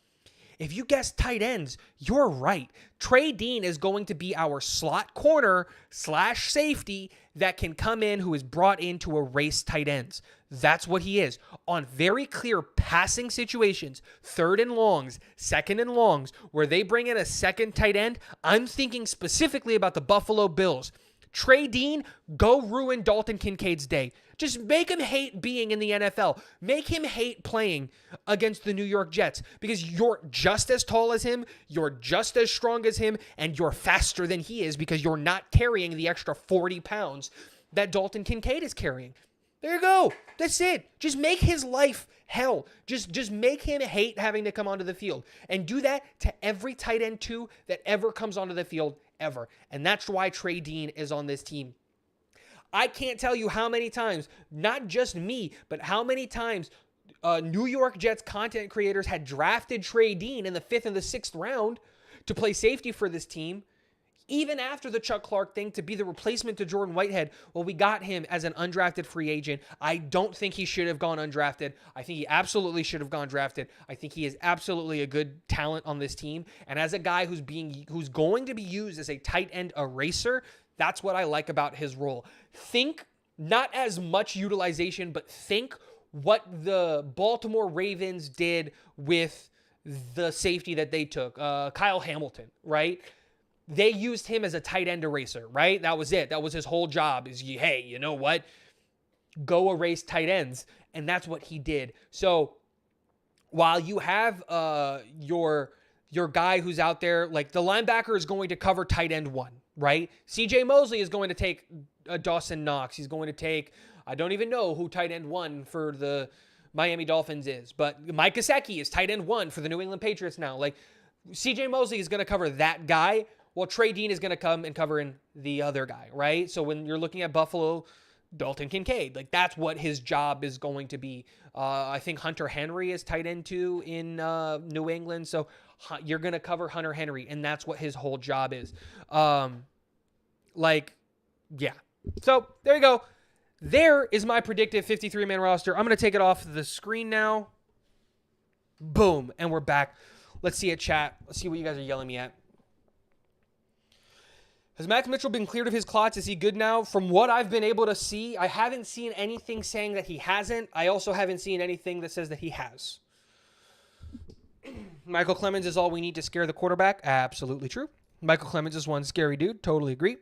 If you guessed tight ends, you're right. Trey Dean is going to be our slot corner / safety that can come in, who is brought in to erase tight ends. That's what he is. On very clear passing situations, 3rd and longs, 2nd and longs, where they bring in a second tight end, I'm thinking specifically about the Buffalo Bills. Trey Dean, go ruin Dalton Kincaid's day. Just make him hate being in the NFL. Make him hate playing against the New York Jets because you're just as tall as him, you're just as strong as him, and you're faster than he is because you're not carrying the extra 40 pounds that Dalton Kincaid is carrying. There you go. That's it. Just make his life hell. Just make him hate having to come onto the field. And do that to every tight end too that ever comes onto the field ever. And that's why Trey Dean is on this team. I can't tell you how many times, not just me, but how many times New York Jets content creators had drafted Trey Dean in the 5th and the 6th round to play safety for this team, even after the Chuck Clark thing, to be the replacement to Jordan Whitehead. Well, we got him as an undrafted free agent. I don't think he should have gone undrafted. I think he absolutely should have gone drafted. I think he is absolutely a good talent on this team. And as a guy who's going to be used as a tight end eraser, that's what I like about his role. Think not as much utilization, but think what the Baltimore Ravens did with the safety that they took, Kyle Hamilton, right? They used him as a tight end eraser, right? That was it. That was his whole job is, hey, you know what? Go erase tight ends. And that's what he did. So while you have your guy who's out there, like the linebacker is going to cover tight end 1, right? CJ Mosley is going to take Dawson Knox. He's going to take, I don't even know who tight end 1 for the Miami Dolphins is, but Mike Gesicki is tight end 1 for the New England Patriots now. Like CJ Mosley is going to cover that guy, while Trey Dean is going to come and cover in the other guy, right? So when you're looking at Buffalo, Dalton Kincaid, like that's what his job is going to be. I think Hunter Henry is tight end 2 in New England. So you're going to cover Hunter Henry, and that's what his whole job is. Yeah. So there you go. There is my predictive 53-man roster. I'm going to take it off the screen now. Boom. And we're back. Let's see it, chat. Let's see what you guys are yelling me at. Has Max Mitchell been cleared of his clots? Is he good now? From what I've been able to see, I haven't seen anything saying that he hasn't. I also haven't seen anything that says that he has. Michael Clemens is all we need to scare the quarterback. Absolutely true. Michael Clemens is one scary dude. Totally agree.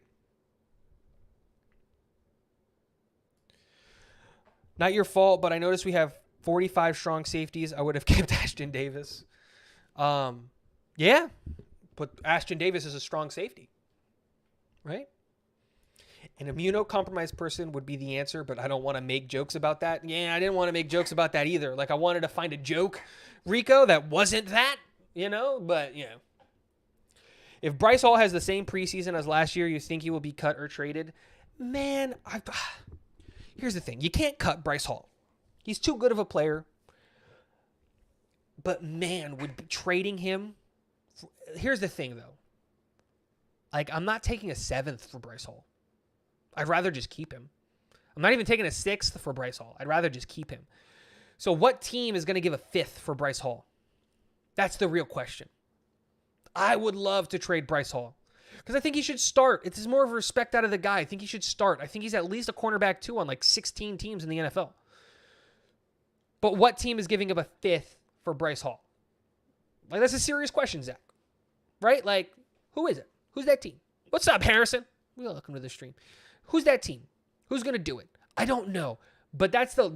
Not your fault, but I noticed we have 45 strong safeties. I would have kept Ashton Davis. Yeah, but Ashton Davis is a strong safety. Right? An immunocompromised person would be the answer, but I don't want to make jokes about that. Yeah, I didn't want to make jokes about that either. Like, I wanted to find a joke, Rico, that wasn't that, but, If Bryce Hall has the same preseason as last year, you think he will be cut or traded? Man, here's the thing. You can't cut Bryce Hall. He's too good of a player. But man, trading him... Here's the thing, though. Like, I'm not taking a 7th for Bryce Hall. I'd rather just keep him. I'm not even taking a 6th for Bryce Hall. I'd rather just keep him. So what team is going to give a 5th for Bryce Hall? That's the real question. I would love to trade Bryce Hall because I think he should start. It's more of a respect out of the guy. I think he should start. I think he's at least a cornerback 2 on like 16 teams in the NFL. But what team is giving up a 5th for Bryce Hall? Like, that's a serious question, Zach. Right? Like, who is it? Who's that team? What's up, Harrison? Welcome to the stream. Who's that team? Who's going to do it? I don't know. But that's the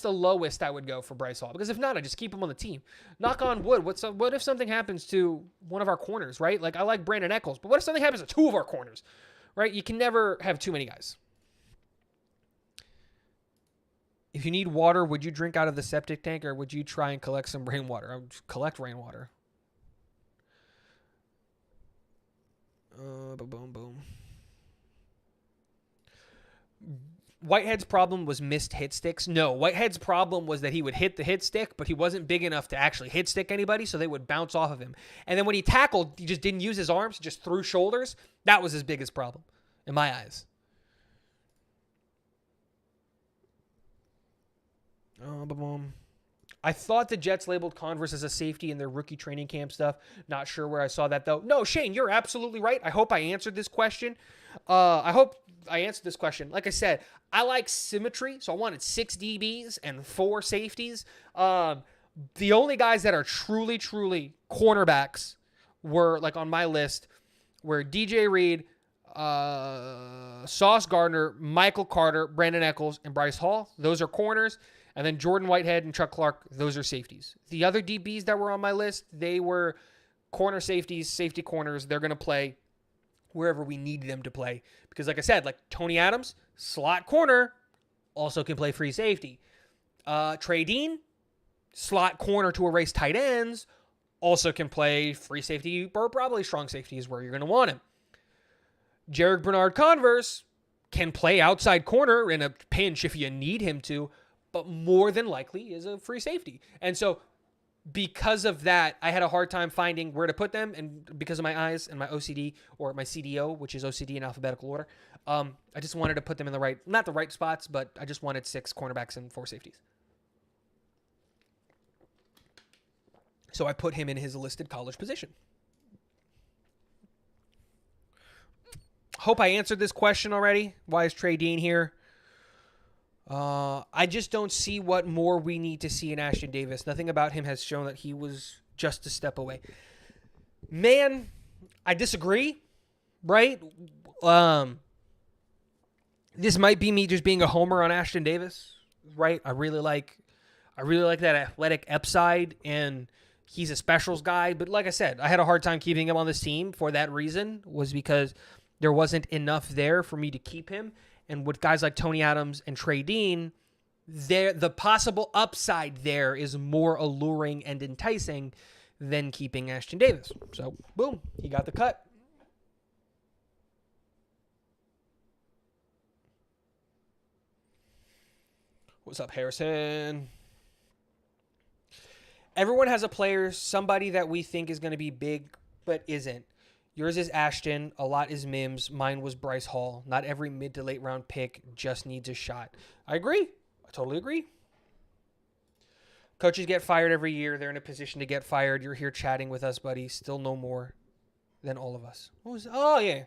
lowest I would go for Bryce Hall. Because if not, I just keep him on the team. Knock on wood. What if something happens to one of our corners, right? Like, I like Brandon Echols, but what if something happens to 2 of our corners, right? You can never have too many guys. If you need water, would you drink out of the septic tank or would you try and collect some rainwater? I would collect rainwater. Boom, boom. Whitehead's problem was missed hit sticks. No, Whitehead's problem was that he would hit the hit stick, but he wasn't big enough to actually hit stick anybody, so they would bounce off of him. And then when he tackled, he just didn't use his arms, he just threw shoulders. That was his biggest problem, in my eyes. I thought the Jets labeled Converse as a safety in their rookie training camp stuff. Not sure where I saw that, though. No, Shane, you're absolutely right. I hope I answered this question. Like I said, I like symmetry, so I wanted 6 DBs and 4 safeties. The only guys that are truly cornerbacks were, like, on my list were DJ Reed, Sauce Gardner, Michael Carter, Brandon Echols, and Bryce Hall. Those are corners. And then Jordan Whitehead and Chuck Clark, those are safeties. The other DBs that were on my list, they were corner safeties, safety corners. They're going to play wherever we need them to play. Because like I said, like Tony Adams, slot corner, also can play free safety. Trey Dean, slot corner to erase tight ends, also can play free safety or probably strong safety is where you're going to want him. Jarek Bernard Converse can play outside corner in a pinch if you need him to, but more than likely is a free safety. And so because of that, I had a hard time finding where to put them. And because of my eyes and my OCD or my CDO, which is OCD in alphabetical order, I just wanted to put them in the right, not the right spots, but I just wanted 6 cornerbacks and 4 safeties. So I put him in his listed college position. Hope I answered this question already. Why is Trey Dean here? I just don't see what more we need to see in Ashton Davis. Nothing about him has shown that he was just a step away. Man, I disagree, right? This might be me just being a homer on Ashton Davis, right? I really like that athletic upside, and he's a specials guy. But like I said, I had a hard time keeping him on this team for that reason, was because there wasn't enough there for me to keep him. And with guys like Tony Adams and Trey Dean, the possible upside there is more alluring and enticing than keeping Ashton Davis. So, boom, he got the cut. What's up, Harrison? Everyone has a player, somebody that we think is going to be big, but isn't. Yours is Ashton. A lot is Mims. Mine was Bryce Hall. Not every mid to late round pick just needs a shot. I agree. I totally agree. Coaches get fired every year. They're in a position to get fired. You're here chatting with us, buddy. Still no more than all of us. What was? Oh, yeah.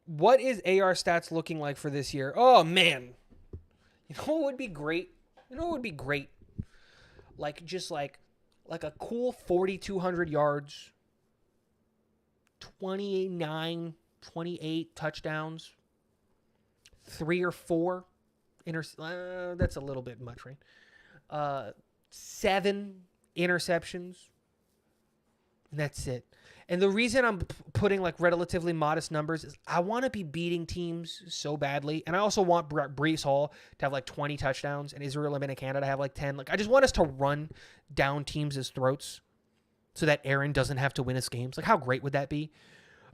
What is AR stats looking like for this year? Oh, man. You know what would be great? Like a cool 4,200 yards, 28 touchdowns, 3 or 4 that's a little bit much, right? 7 interceptions. And that's it. And the reason I'm putting like relatively modest numbers is I want to be beating teams so badly. And I also want Breece Hall to have like 20 touchdowns and Israel Abanikanda to have like 10. Like, I just want us to run down teams' throats. so that Aaron doesn't have to win us games. Like, how great would that be?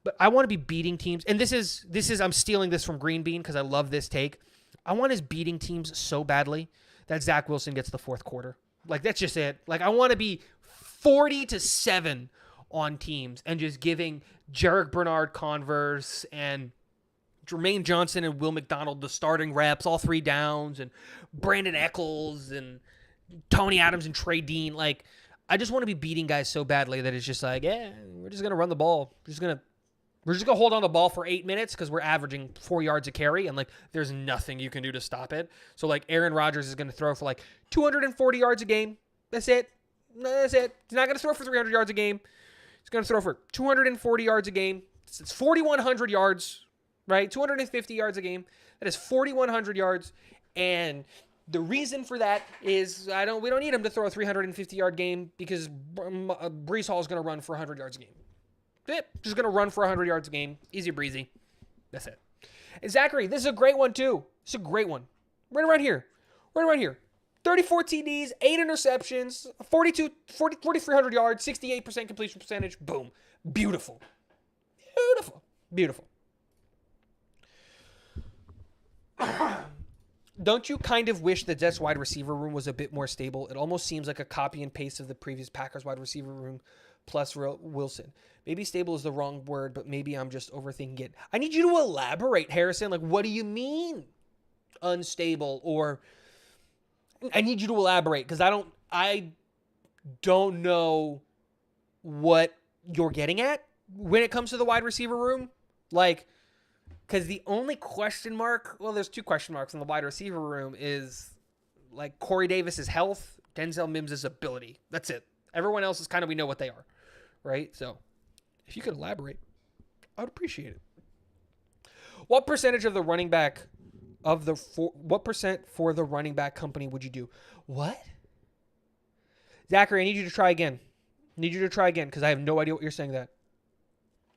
But I want to be beating teams. And this is I'm stealing this from Green Bean because I love this take. I want us beating teams so badly that Zach Wilson gets the fourth quarter. Like, that's just it. Like, I want to be 40-7 on teams and just giving Jarek Bernard Converse and Jermaine Johnson and Will McDonald the starting reps, all 3 downs, and Brandon Eccles and Tony Adams and Trey Dean. Like, I just want to be beating guys so badly that it's just like, yeah, we're just going to run the ball. We're just going to hold on the ball for 8 minutes because we're averaging 4 yards a carry, and, like, there's nothing you can do to stop it. So, like, Aaron Rodgers is going to throw for, like, 240 yards a game. That's it. That's it. He's not going to throw for 300 yards a game. He's going to throw for 240 yards a game. It's 4,100 yards, right? 250 yards a game. That is 4,100 yards. And the reason for that is we don't need him to throw a 350-yard game because Breece Hall is going to run for 100 yards a game. That's it. Just going to run for 100 yards a game. Easy breezy. That's it. And Zachary, this is a great one too. It's a great one. Right around here. 34 TDs, 8 interceptions, 4,300 yards, 68% completion percentage. Boom. Beautiful. Don't you kind of wish the Jets wide receiver room was a bit more stable? It almost seems like a copy and paste of the previous Packers wide receiver room plus Wilson. Maybe stable is the wrong word, but maybe I'm just overthinking it. I need you to elaborate, Harrison. Like, what do you mean unstable? Or I need you to elaborate because I don't know what you're getting at when it comes to the wide receiver room. Like, because the only question mark, well, there's 2 question marks in the wide receiver room is, like, Corey Davis's health, Denzel Mims' ability. That's it. Everyone else is kind of, we know what they are, right? So if you could elaborate, I would appreciate it. What percentage of the running back what percent for the running back company would you do? What? Zachary, I need you to try again. Because I have no idea what you're saying that.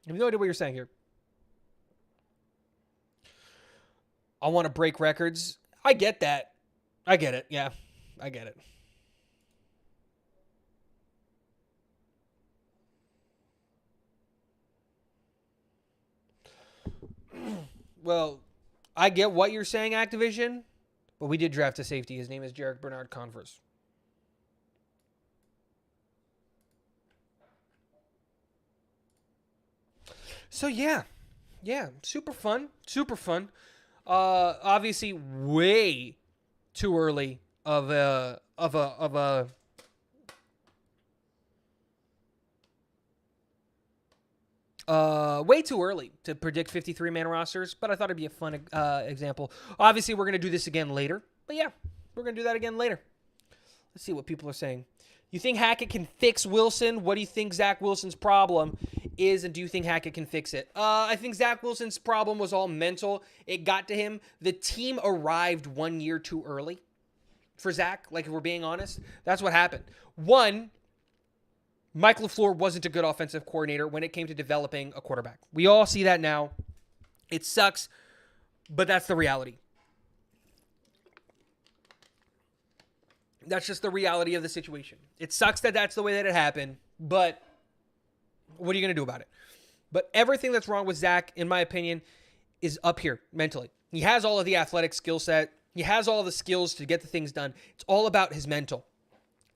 I have no idea what you're saying here. I want to break records. I get that. I get it. Yeah, I get it. Well, I get what you're saying, Activision, but we did draft a safety. His name is Jarek Bernard Converse. So yeah, super fun. Obviously, way too early of a way too early to predict 53-man rosters, but I thought it'd be a fun example. Obviously, we're going to do this again later. But yeah, we're going to do that again later. Let's see what people are saying. You think Hackett can fix Wilson? What do you think Zach Wilson's problem is, and do you think Hackett can fix it? I think Zach Wilson's problem was all mental. It got to him. The team arrived 1 year too early for Zach, like, if we're being honest. That's what happened. One, Mike LaFleur wasn't a good offensive coordinator when it came to developing a quarterback. We all see that now. It sucks, but that's the reality. That's just the reality of the situation. It sucks that that's the way that it happened, but what are you going to do about it? But everything that's wrong with Zach, in my opinion, is up here mentally. He has all of the athletic skill set. He has all the skills to get the things done. It's all about his mental.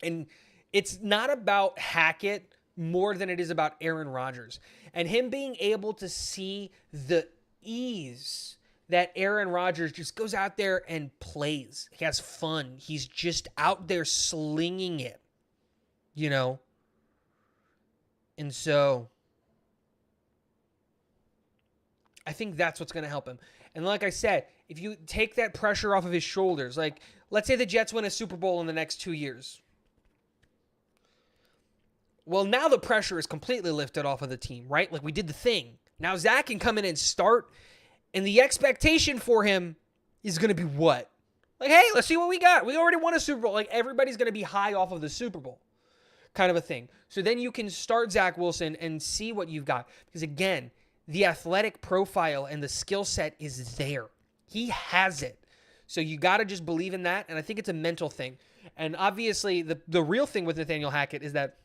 And it's not about Hackett more than it is about Aaron Rodgers. And him being able to see the ease that Aaron Rodgers just goes out there and plays. He has fun. He's just out there slinging it, you know? And so I think that's what's going to help him. And like I said, if you take that pressure off of his shoulders, like, let's say the Jets win a Super Bowl in the next 2 years. Well, now the pressure is completely lifted off of the team, right? Like, we did the thing. Now Zach can come in and start, and the expectation for him is going to be what? Like, hey, let's see what we got. We already won a Super Bowl. Like, everybody's going to be high off of the Super Bowl kind of a thing. So then you can start Zach Wilson and see what you've got. Because, again, the athletic profile and the skill set is there. He has it. So you got to just believe in that, and I think it's a mental thing. And obviously, the real thing with Nathaniel Hackett is that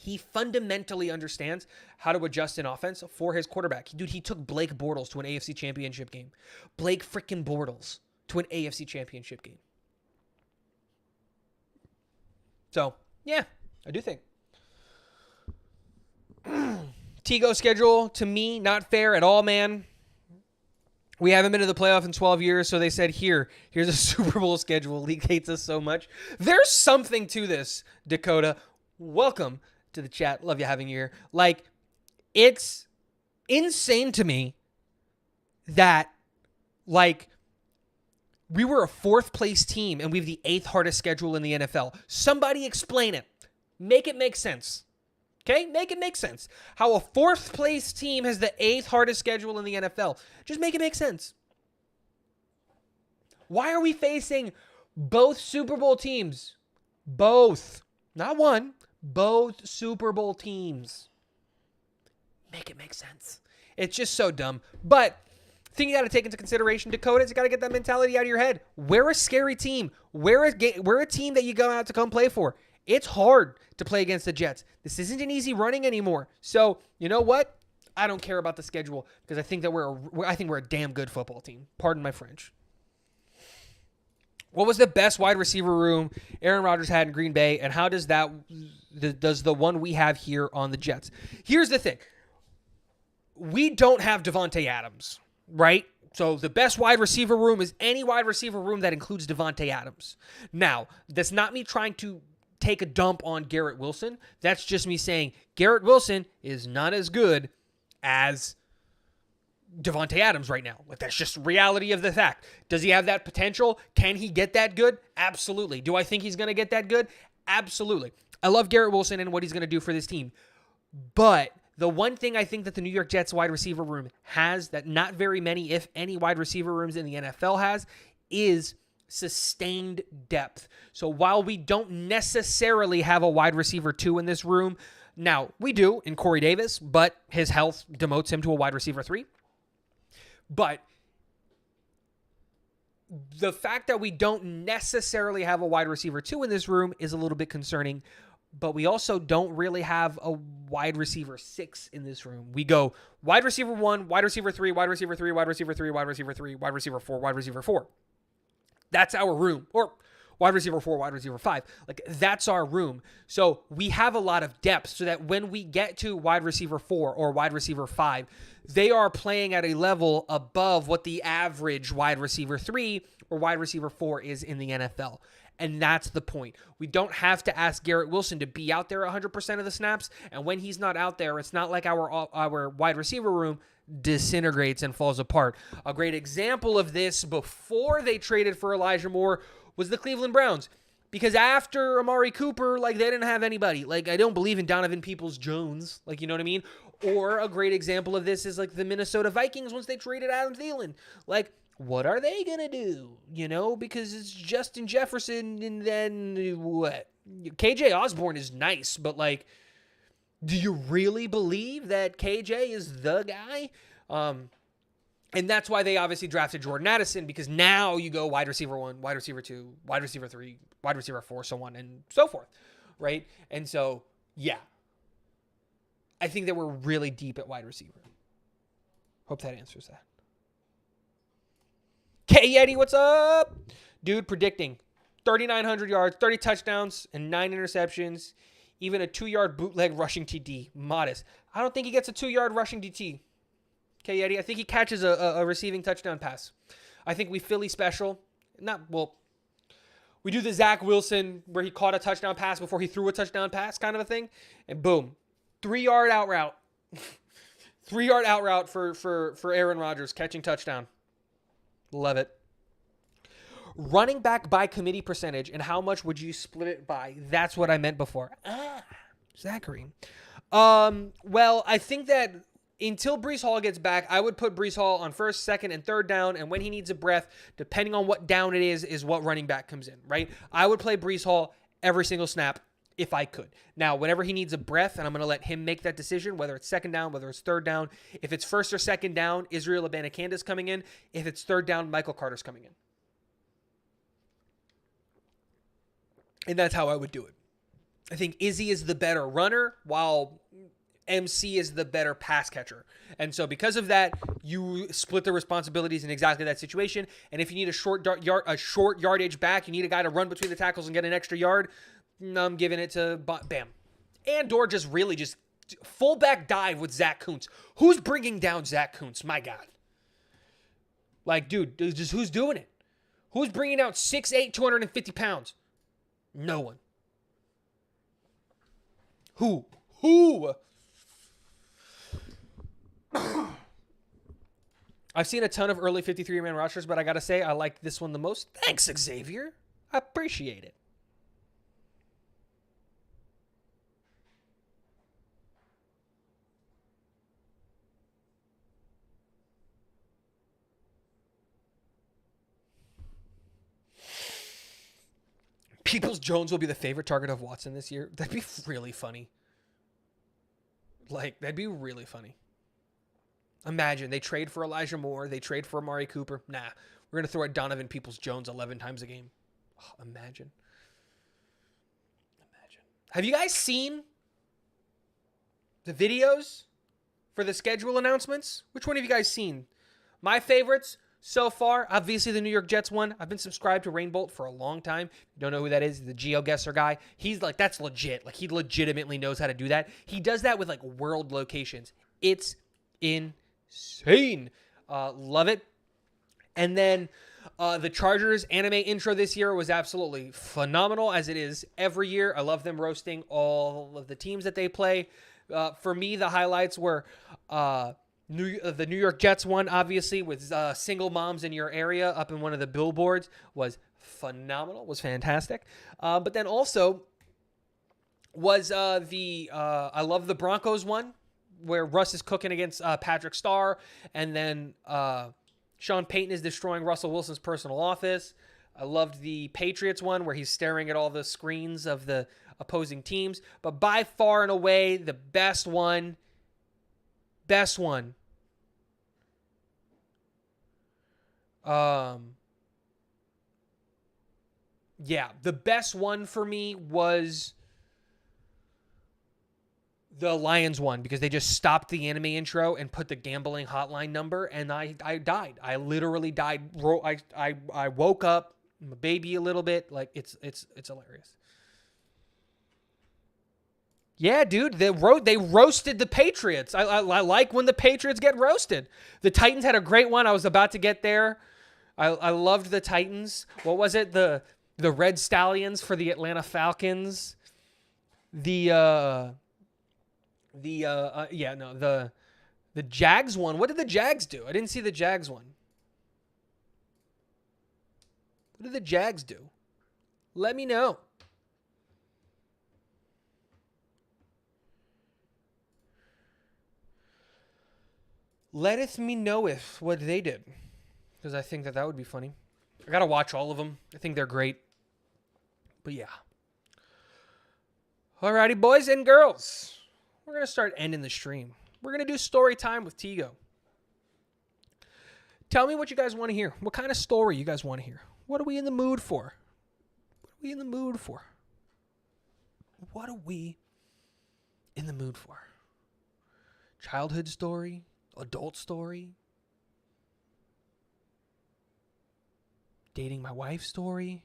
He fundamentally understands how to adjust an offense for his quarterback. Dude, he took Blake Bortles to an AFC Championship game. Blake freaking Bortles to an AFC Championship game. So, yeah, I do think. Tigo schedule, to me, not fair at all, man. We haven't been to the playoff in 12 years, so they said, here's a Super Bowl schedule. League hates us so much. There's something to this, Dakota. Welcome to the chat. Love you having you here. Like, it's insane to me that, like, we were a 4th place team and we have the 8th hardest schedule in the NFL. Somebody explain it. Make it make sense. Okay? Make it make sense. How a 4th place team has the 8th hardest schedule in the NFL. Just make it make sense. Why are we facing both Super Bowl teams? Both. Not one. Both Super Bowl teams. Make it make sense. It's just so dumb. But thing you got to take into consideration, Dakota, is you got to get that mentality out of your head. We're a scary team. We're a team that you go out to come play for. It's hard to play against the Jets. This isn't an easy running anymore. So, you know what? I don't care about the schedule because I think that we're a damn good football team. Pardon my French. What was the best wide receiver room Aaron Rodgers had in Green Bay, and how does the one we have here on the Jets? Here's the thing. We don't have Davante Adams, right? So the best wide receiver room is any wide receiver room that includes Davante Adams. Now, that's not me trying to take a dump on Garrett Wilson. That's just me saying Garrett Wilson is not as good as Davante Adams right now. Like, that's just reality of the fact. Does he have that potential? Can he get that good? Absolutely. Do I think he's going to get that good? Absolutely. I love Garrett Wilson and what he's going to do for this team. But the one thing I think that the New York Jets wide receiver room has that not very many, if any, wide receiver rooms in the NFL has is sustained depth. So while we don't necessarily have a wide receiver 2 in this room, now we do in Corey Davis, but his health demotes him to a wide receiver 3. But the fact that we don't necessarily have a wide receiver 2 in this room is a little bit concerning, but we also don't really have a wide receiver 6 in this room. We go wide receiver 1, wide receiver 3, wide receiver 3, wide receiver 3, wide receiver 3, wide receiver 4, wide receiver 4. That's our room. Or wide receiver 4, wide receiver 5. Like, that's our room. So we have a lot of depth so that when we get to wide receiver 4 or wide receiver 5, they are playing at a level above what the average wide receiver 3 or wide receiver 4 is in the NFL. And that's the point. We don't have to ask Garrett Wilson to be out there 100% of the snaps. And when he's not out there, it's not like our wide receiver room disintegrates and falls apart. A great example of this before they traded for Elijah Moore was the Cleveland Browns. Because after Amari Cooper, like, they didn't have anybody. Like, I don't believe in Donovan Peoples-Jones. Like, you know what I mean? Or a great example of this is, like, the Minnesota Vikings once they traded Adam Thielen. Like, what are they going to do? You know, because it's Justin Jefferson and then what? KJ Osborne is nice, but, like, do you really believe that KJ is the guy? And that's why they obviously drafted Jordan Addison, because now you go wide receiver 1, wide receiver 2, wide receiver 3, wide receiver 4, so on and so forth, right? And so, yeah. I think that we're really deep at wide receiver. Hope that answers that. K Yeti, what's up? Dude, predicting 3,900 yards, 30 touchdowns, and 9 interceptions. Even a 2-yard bootleg rushing TD. Modest. I don't think he gets a 2-yard rushing DT. Okay, Yeti. I think he catches a receiving touchdown pass. I think we Philly special. We do the Zach Wilson where he caught a touchdown pass before he threw a touchdown pass kind of a thing. And boom. 3-yard out route. 3-yard out route for Aaron Rodgers catching touchdown. Love it. Running back by committee percentage, and how much would you split it by? That's what I meant before. Zachary. Well, I think that until Breece Hall gets back, I would put Breece Hall on first, second, and third down, and when he needs a breath, depending on what down it is what running back comes in, right? I would play Breece Hall every single snap if I could. Now, whenever he needs a breath, and I'm going to let him make that decision, whether it's second down, whether it's third down. If it's first or second down, Israel Abanikanda coming in. If it's third down, Michael Carter's coming in. And that's how I would do it. I think Izzy is the better runner, while MC is the better pass catcher. And so because of that, you split the responsibilities in exactly that situation. And if you need a short yardage back, you need a guy to run between the tackles and get an extra yard, I'm giving it to Bam. Andor just fullback dive with Zach Kuntz. Who's bringing down Zach Kuntz? My God. Like, dude, just who's doing it? Who's bringing down 6'8", 250 pounds? No one. Who? I've seen a ton of early 53-man rosters, but I got to say, I like this one the most. Thanks, Xavier. I appreciate it. Peoples-Jones will be the favorite target of Watson this year. That'd be really funny. Like, that'd be really funny. Imagine, they trade for Elijah Moore. They trade for Amari Cooper. Nah, we're going to throw at Donovan Peoples-Jones 11 times a game. Oh, imagine. Have you guys seen the videos for the schedule announcements? Which one have you guys seen? My favorites so far, obviously the New York Jets one. I've been subscribed to Rainbolt for a long time. You don't know who that is? The GeoGuessr guy. He's like, that's legit. Like, he legitimately knows how to do that. He does that with like world locations. It's insane. Love it. And then the Chargers anime intro this year was absolutely phenomenal, as it is every year. I love them roasting all of the teams that they play. For me, the highlights were the New York Jets one, obviously, with single moms in your area up in one of the billboards, was phenomenal, was fantastic. But then also was I love the Broncos one, where Russ is cooking against Patrick Starr, and then Sean Payton is destroying Russell Wilson's personal office. I loved the Patriots one, where he's staring at all the screens of the opposing teams. But by far and away, the best one. Yeah, the best one for me was the Lions one, because they just stopped the anime intro and put the gambling hotline number, and I died. I literally died. I woke up, my baby a little bit. Like, it's hilarious. Yeah, dude, they roasted the Patriots. I like when the Patriots get roasted. The Titans had a great one. I was about to get there. I loved the Titans. What was it? The Red Stallions for the Atlanta Falcons. The Jags one. What did the Jags do? I didn't see the Jags one. What did the Jags do? Let me know. Letteth me knoweth what they did, because I think that would be funny. I gotta watch all of them. I think they're great. But yeah. Alrighty, boys and girls. We're going to start ending the stream. We're going to do story time with Tigo. Tell me what you guys want to hear. What kind of story you guys want to hear? What are we in the mood for? Childhood story? Adult story? Dating my wife story?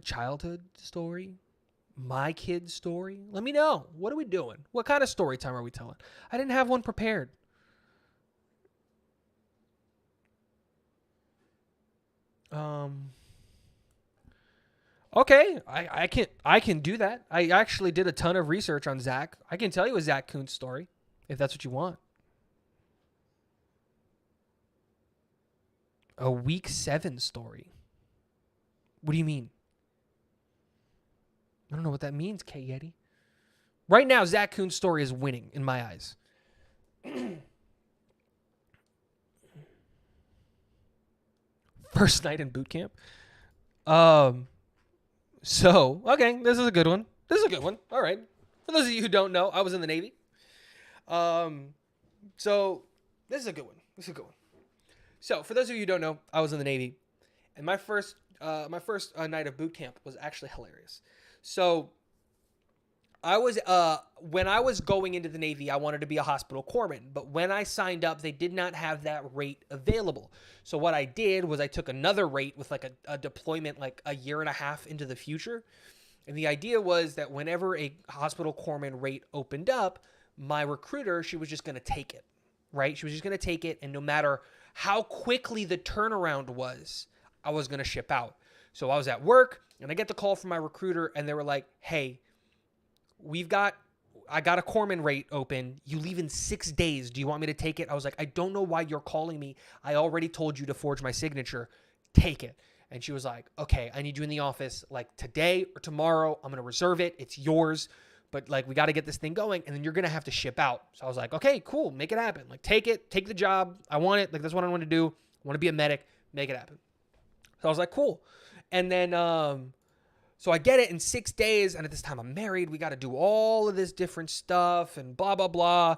Childhood story? My kid's story? Let me know. What are we doing? What kind of story time are we telling? I didn't have one prepared. Okay, I can do that. I actually did a ton of research on Zach. I can tell you a Zach Kuntz story, if that's what you want. A week 7 story. What do you mean? I don't know what that means, K Yeti. Right now, Zach Kuhn's story is winning in my eyes. First night in boot camp. So, okay, this is a good one. All right. For those of you who don't know, I was in the Navy. So this is a good one. So for those of you who don't know, I was in the Navy. And my first my first night of boot camp was actually hilarious. So when I was going into the Navy, I wanted to be a hospital corpsman, but when I signed up, they did not have that rate available. So what I did was I took another rate with like a deployment like a year and a half into the future. And the idea was that whenever a hospital corpsman rate opened up, my recruiter, she was just going to take it, right? She was just going to take it. And no matter how quickly the turnaround was, I was going to ship out. So I was at work and I get the call from my recruiter and they were like, hey, I got a corpsman rate open. You leave in 6 days. Do you want me to take it? I was like, I don't know why you're calling me. I already told you to forge my signature. Take it. And she was like, okay, I need you in the office like today or tomorrow. I'm going to reserve it. It's yours. But like, we got to get this thing going and then you're going to have to ship out. So I was like, okay, cool. Make it happen. Like, take it. Take the job. I want it. Like, that's what I want to do. I want to be a medic. Make it happen. So I was like, cool. And then, so I get it in 6 days, and at this time I'm married. We got to do all of this different stuff and blah, blah, blah.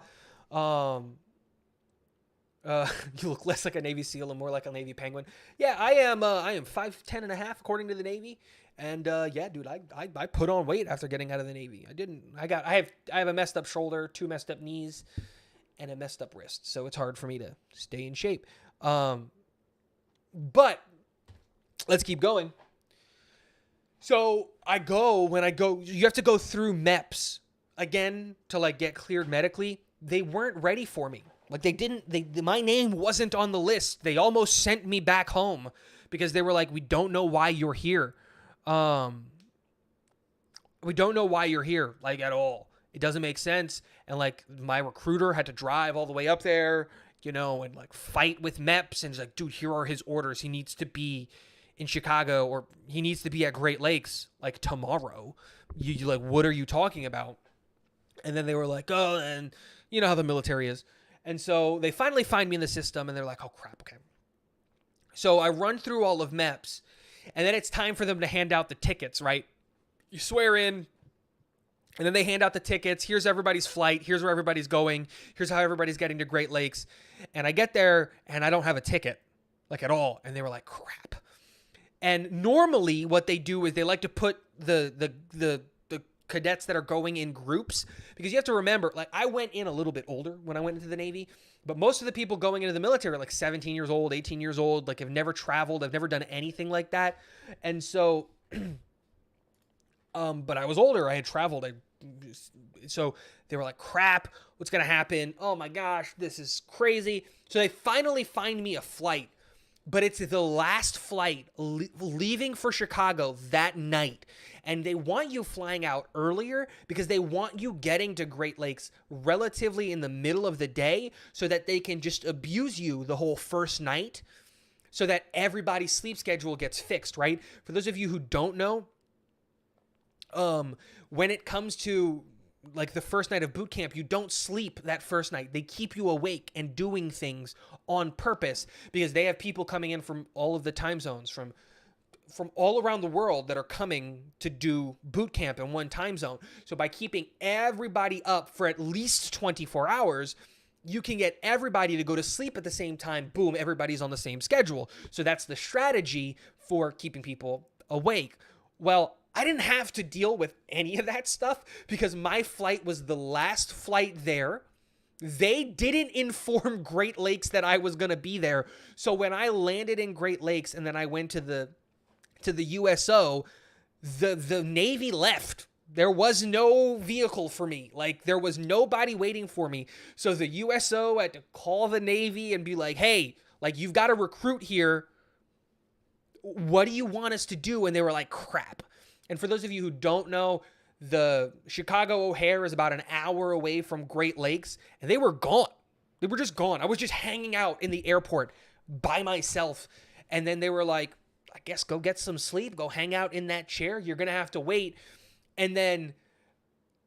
You look less like a Navy SEAL and more like a Navy Penguin. Yeah, I am 5'10" and a half according to the Navy. And yeah, dude, I put on weight after getting out of the Navy. I have a messed up shoulder, 2 messed up knees, and a messed up wrist. So it's hard for me to stay in shape. But let's keep going. So you have to go through MEPS again to like get cleared medically. They weren't ready for me. Like my name wasn't on the list. They almost sent me back home because they were like, we don't know why you're here. We don't know why you're here, like at all. It doesn't make sense. And like my recruiter had to drive all the way up there, and like fight with MEPS and he's like, dude, here are his orders. He needs to be in Chicago or he needs to be at Great Lakes like tomorrow. You like, what are you talking about? And then they were like, oh, and you know how the military is. And so they finally find me in the system and they're like, oh crap. Okay. So I run through all of MEPS and then it's time for them to hand out the tickets, right? You swear in and then they hand out the tickets. Here's everybody's flight. Here's where everybody's going. Here's how everybody's getting to Great Lakes. And I get there and I don't have a ticket like at all. And they were like, crap. And normally what they do is they like to put the cadets that are going in groups because you have to remember, like I went in a little bit older when I went into the Navy, but most of the people going into the military are like 17 years old, 18 years old, like have never traveled, I've never done anything like that. And so, but I was older, I had traveled. So they were like, crap, what's going to happen? Oh my gosh, this is crazy. So they finally find me a flight. But it's the last flight leaving for Chicago that night. And they want you flying out earlier because they want you getting to Great Lakes relatively in the middle of the day so that they can just abuse you the whole first night so that everybody's sleep schedule gets fixed, right? For those of you who don't know, when it comes to like the first night of boot camp, you don't sleep that first night. They keep you awake and doing things on purpose because they have people coming in from all of the time zones, from all around the world that are coming to do boot camp in one time zone. So by keeping everybody up for at least 24 hours, you can get everybody to go to sleep at the same time. Boom, everybody's on the same schedule. So that's the strategy for keeping people awake. Well, I didn't have to deal with any of that stuff because my flight was the last flight there. They didn't inform Great Lakes that I was going to be there. So when I landed in Great Lakes and then I went to the USO, the Navy left. There was no vehicle for me. Like there was nobody waiting for me. So the USO had to call the Navy and be like, hey, like you've got a recruit here. What do you want us to do? And they were like, crap. And for those of you who don't know, the Chicago O'Hare is about an hour away from Great Lakes, and they were gone. They were just gone. I was just hanging out in the airport by myself. And then they were like, I guess go get some sleep. Go hang out in that chair. You're going to have to wait. And then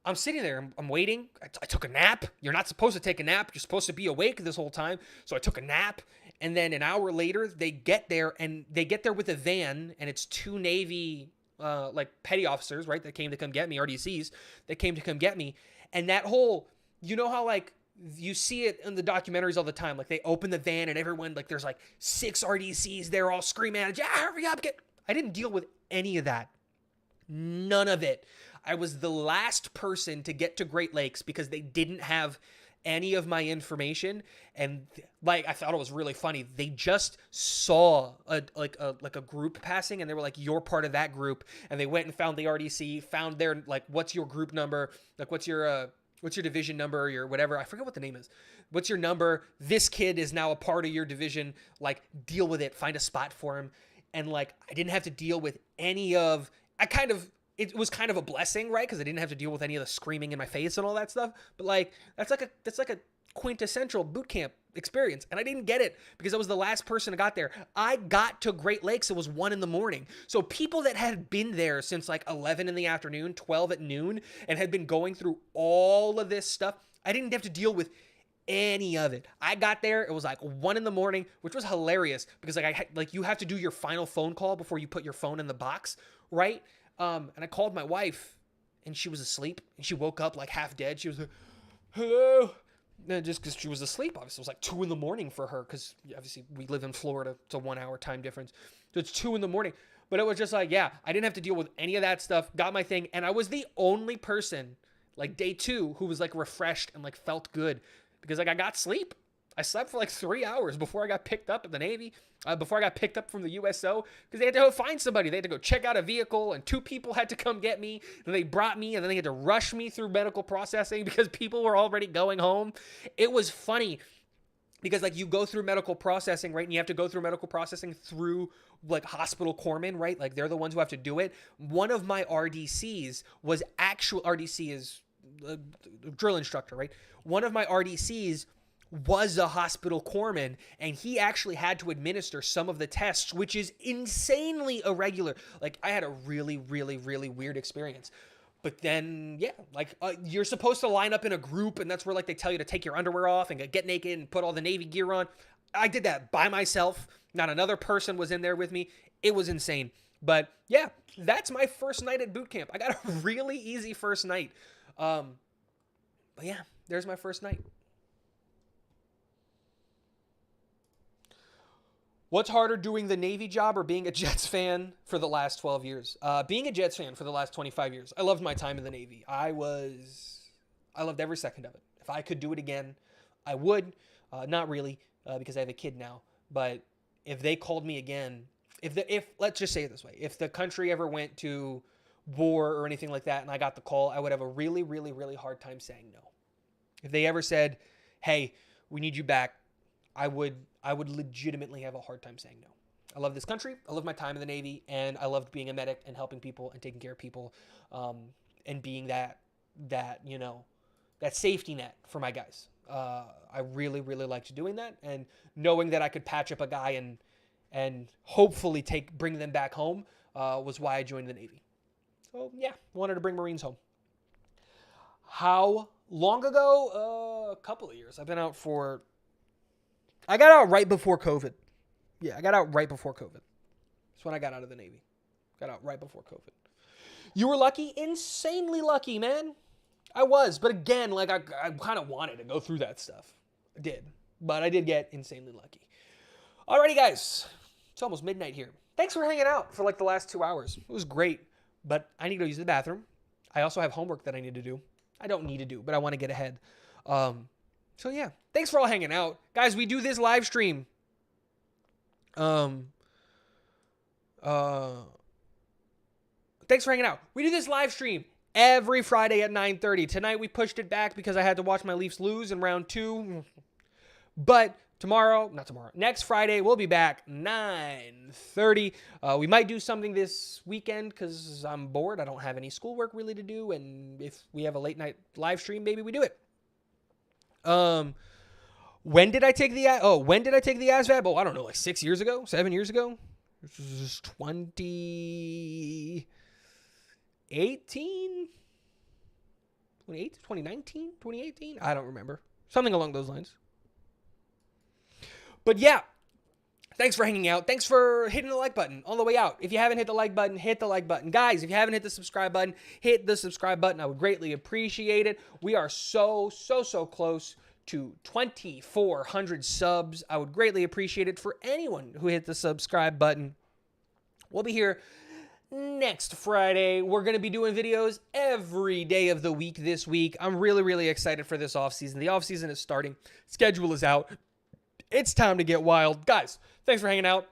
I'm sitting there. I'm waiting. I took a nap. You're not supposed to take a nap. You're supposed to be awake this whole time. So I took a nap. And then an hour later, they get there, and they get there with a van, and it's 2 Navy like petty officers, right, that came to come get me, RDCs, that came to come get me. And that whole, you know how like you see it in the documentaries all the time, like they open the van and everyone, like there's like 6 RDCs, they're all screaming at it, yeah, hurry up, I didn't deal with any of that. None of it. I was the last person to get to Great Lakes because they didn't have any of my information. And like, I thought it was really funny. They just saw a group passing, and they were like, you're part of that group. And they went and found the RDC, found their, like, what's your group number? Like, what's your division number, your whatever? I forget what the name is. What's your number? This kid is now a part of your division. Like, deal with it. Find a spot for him. And like, I didn't have to deal with any of, it was kind of a blessing, right? Because I didn't have to deal with any of the screaming in my face and all that stuff. But like, that's like a quintessential boot camp experience. And I didn't get it because I was the last person that got there. I got to Great Lakes. It was 1 a.m. So people that had been there since like 11 in the afternoon, 12 at noon, and had been going through all of this stuff, I didn't have to deal with any of it. I got there, it was like 1 a.m, which was hilarious because like you have to do your final phone call before you put your phone in the box, right? And I called my wife, and she was asleep, and she woke up like half dead. She was like, hello. And just because she was asleep, obviously. It was like 2 a.m. for her because obviously we live in Florida. It's a 1 hour time difference. So it's 2 a.m. But it was just like, yeah, I didn't have to deal with any of that stuff. Got my thing. And I was the only person, like day 2, who was like refreshed and like felt good because like I got sleep. I slept for like 3 hours before I got picked up at the Navy, before I got picked up from the USO, because they had to go find somebody. They had to go check out a vehicle, and 2 people had to come get me, and they brought me, and then they had to rush me through medical processing because people were already going home. It was funny because like you go through medical processing, right? And you have to go through medical processing through like hospital corpsmen, right? Like they're the ones who have to do it. One of my RDCs was RDC is a drill instructor, right? One of my RDCs was a hospital corpsman, and he actually had to administer some of the tests, which is insanely irregular. Like, I had a really, really, really weird experience. But then, yeah, like, you're supposed to line up in a group, and that's where, like, they tell you to take your underwear off and get naked and put all the Navy gear on. I did that by myself. Not another person was in there with me. It was insane. But, yeah, that's my first night at boot camp. I got a really easy first night. But, yeah, there's my first night. What's harder, doing the Navy job or being a Jets fan for the last 12 years? Being a Jets fan for the last 25 years. I loved my time in the Navy. I loved every second of it. If I could do it again, I would. Not really, because I have a kid now. But if they called me again, if let's just say it this way, if the country ever went to war or anything like that and I got the call, I would have a really, really, really hard time saying no. If they ever said, hey, we need you back, I would legitimately have a hard time saying no. I love this country. I love my time in the Navy, and I loved being a medic and helping people and taking care of people, and being that safety net for my guys. I really, really liked doing that, and knowing that I could patch up a guy and hopefully bring them back home was why I joined the Navy. So yeah, wanted to bring Marines home. How long ago? A couple of years. I got out right before COVID. Yeah, I got out right before COVID. That's when I got out of the Navy. Got out right before COVID. You were lucky? Insanely lucky, man. I was. But again, like I kind of wanted to go through that stuff. I did. But I did get insanely lucky. Alrighty, guys. It's almost midnight here. Thanks for hanging out for like the last 2 hours. It was great. But I need to use the bathroom. I also have homework that I need to do. I don't need to do, but I want to get ahead. So yeah, thanks for all hanging out. Guys, we do this live stream. Thanks for hanging out. We do this live stream every Friday at 9:30. Tonight we pushed it back because I had to watch my Leafs lose in round 2. But next Friday, we'll be back 9:30. We might do something this weekend because I'm bored. I don't have any schoolwork really to do. And if we have a late night live stream, maybe we do it. When did I take the ASVAB? Oh, I don't know, like 6 years ago, 7 years ago. This was 2018, 2019, 2018. I don't remember. Something along those lines. But yeah, thanks for hanging out. Thanks for hitting the like button all the way out. If you haven't hit the like button, hit the like button. Guys, if you haven't hit the subscribe button, hit the subscribe button. I would greatly appreciate it. We are so close to 2,400 subs. I would greatly appreciate it for anyone who hit the subscribe button. We'll be here next Friday. We're going to be doing videos every day of the week this week. I'm really, really excited for this offseason. The offseason is starting. Schedule is out. It's time to get wild. Guys, thanks for hanging out.